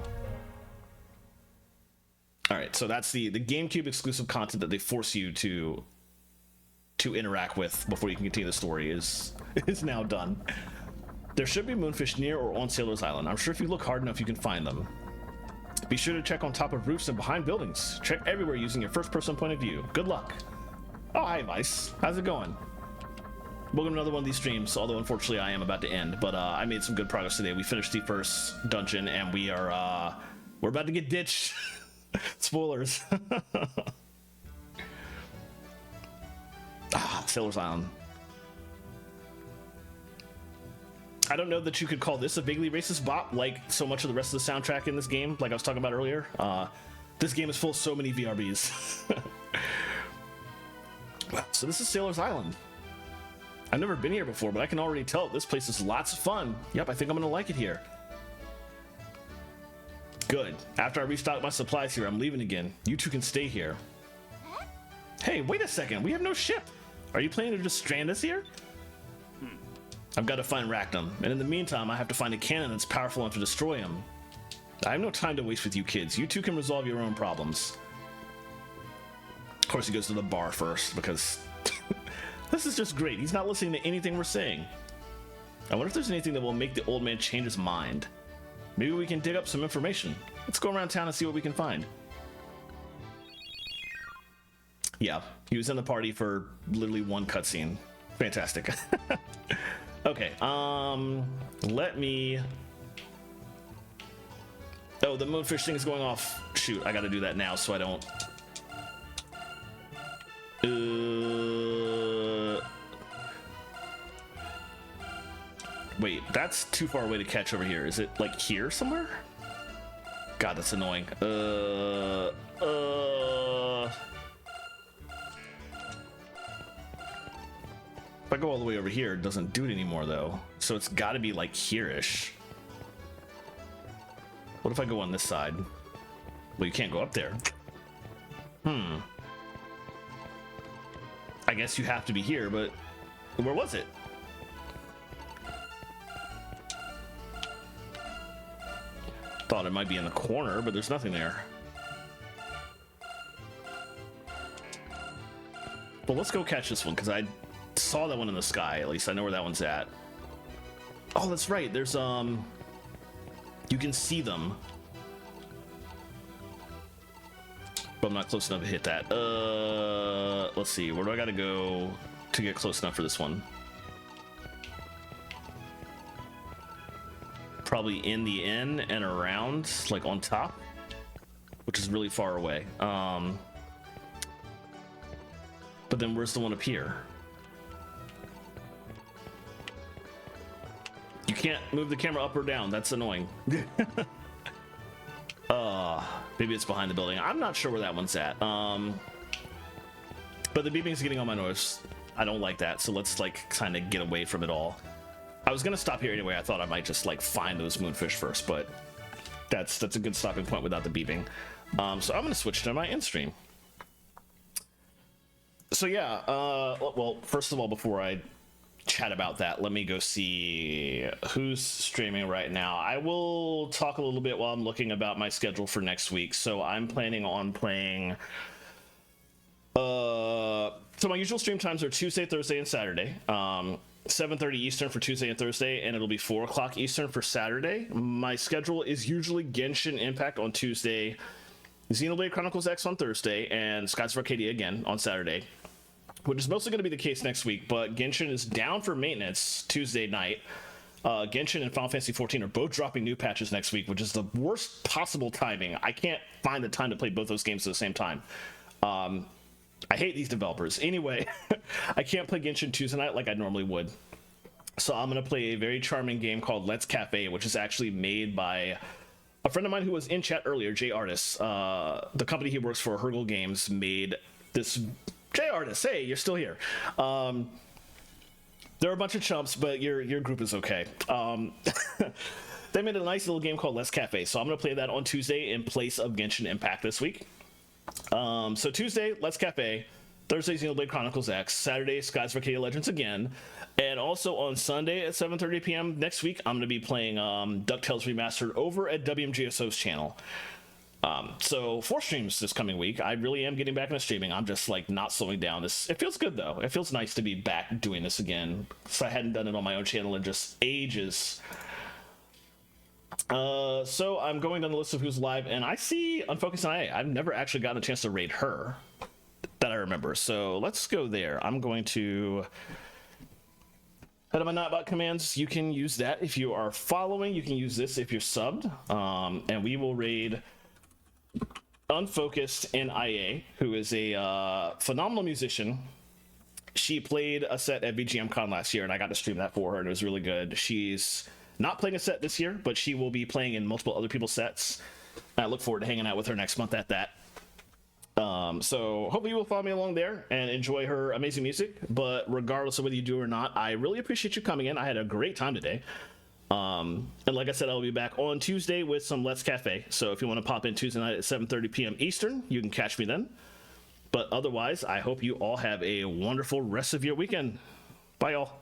Alright, so that's the GameCube exclusive content that they force you to interact with before you can continue the story is now done. There should be moonfish near or on Sailor's Island. I'm sure if you look hard enough, you can find them. Be sure to check on top of roofs and behind buildings. Check everywhere using your first-person point of view. Good luck. Oh, hi, Vice. How's it going? Welcome to another one of these streams, although unfortunately I am about to end, but I made some good progress today. We finished the first dungeon, and we're about to get ditched. Spoilers. Sailor's Island. I don't know that you could call this a vaguely racist bop like so much of the rest of the soundtrack in this game, like I was talking about earlier. This game is full of so many VRBs. So this is Sailor's Island. I've never been here before, but I can already tell this place is lots of fun. Yep, I think I'm gonna like it here. Good. After I restock my supplies here, I'm leaving again. You two can stay here. Hey, wait a second. We have no ship. Are you planning to just strand us here? I've got to find Rackham, and in the meantime, I have to find a cannon that's powerful enough to destroy him. I have no time to waste with you kids. You two can resolve your own problems. Of course, he goes to the bar first, because this is just great. He's not listening to anything we're saying. I wonder if there's anything that will make the old man change his mind. Maybe we can dig up some information. Let's go around town and see what we can find. Yeah, he was in the party for literally one cutscene. Fantastic. Okay, let me... Oh, the moonfish thing is going off. Shoot, I gotta do that now so I don't... Wait, that's too far away to catch over here. Is it, like, here somewhere? God, that's annoying. If I go all the way over here, it doesn't do it anymore, though. So it's got to be, like, here-ish. What if I go on this side? Well, you can't go up there. I guess you have to be here, but where was it? Thought it might be in the corner, but there's nothing there. Well, let's go catch this one, because I saw that one in the sky. At least I know where that one's at. Oh, that's right. There's, you can see them. But I'm not close enough to hit that. Let's see. Where do I gotta go to get close enough for this one? Probably in the inn and around, like on top, which is really far away. But then where's the one up here? You can't move the camera up or down. That's annoying. Maybe it's behind the building. I'm not sure where that one's at. But the beeping's getting on my nerves. I don't like that. So let's like kind of get away from it all. I was gonna stop here anyway. I thought I might just like find those moonfish first, but that's a good stopping point without the beeping. So I'm gonna switch to my end stream. So yeah, well, first of all, before I chat about that, let me go see who's streaming right now. I will talk a little bit while I'm looking about my schedule for next week. So I'm planning on playing, so my usual stream times are Tuesday, Thursday, and Saturday. 7:30 Eastern for Tuesday and Thursday, and it'll be 4 o'clock Eastern for Saturday. My schedule is usually Genshin Impact on Tuesday, Xenoblade Chronicles X on Thursday, and Skies of Arcadia again on Saturday, which is mostly going to be the case next week, but Genshin is down for maintenance Tuesday night. Genshin and Final Fantasy XIV are both dropping new patches next week, which is the worst possible timing. I can't find the time to play both those games at the same time. I hate these developers. Anyway, I can't play Genshin Tuesday night like I normally would. So I'm going to play a very charming game called Let's Cafe, which is actually made by a friend of mine who was in chat earlier, Jay Artis. The company he works for, Hergel Games, made this... Jay Artis, hey, you're still here. There are a bunch of chumps, but your group is okay. They made a nice little game called Let's Cafe, so I'm going to play that on Tuesday in place of Genshin Impact this week. So Tuesday, Let's Cafe. Thursday, Xenoblade Chronicles X. Saturday, Skies of Arcadia Legends again. And also on Sunday at 7:30 p.m. next week, I'm going to be playing DuckTales Remastered over at WMGSO's channel. So 4 streams this coming week. I really am getting back into streaming. I'm just like not slowing down. It feels good though. It feels nice to be back doing this again, because I hadn't done it on my own channel in just ages. So I'm going down the list of who's live, and I see Unfocused IA. I've never actually gotten a chance to raid her that I remember. So let's go there. I'm going to head to my Nightbot commands. You can use that if you are following. You can use this if you're subbed. And we will raid Unfocused in IA, who is a phenomenal musician. She played a set at VGM Con last year, and I got to stream that for her, and it was really good. She's not playing a set this year, but she will be playing in multiple other people's sets. I look forward to hanging out with her next month at that. So hopefully you will follow me along there and enjoy her amazing music. But regardless of whether you do or not, I really appreciate you coming in. I had a great time today. And like I said, I'll be back on Tuesday with some Let's Cafe. So if you want to pop in Tuesday night at 7:30 p.m. Eastern, you can catch me then. But otherwise, I hope you all have a wonderful rest of your weekend. Bye, y'all.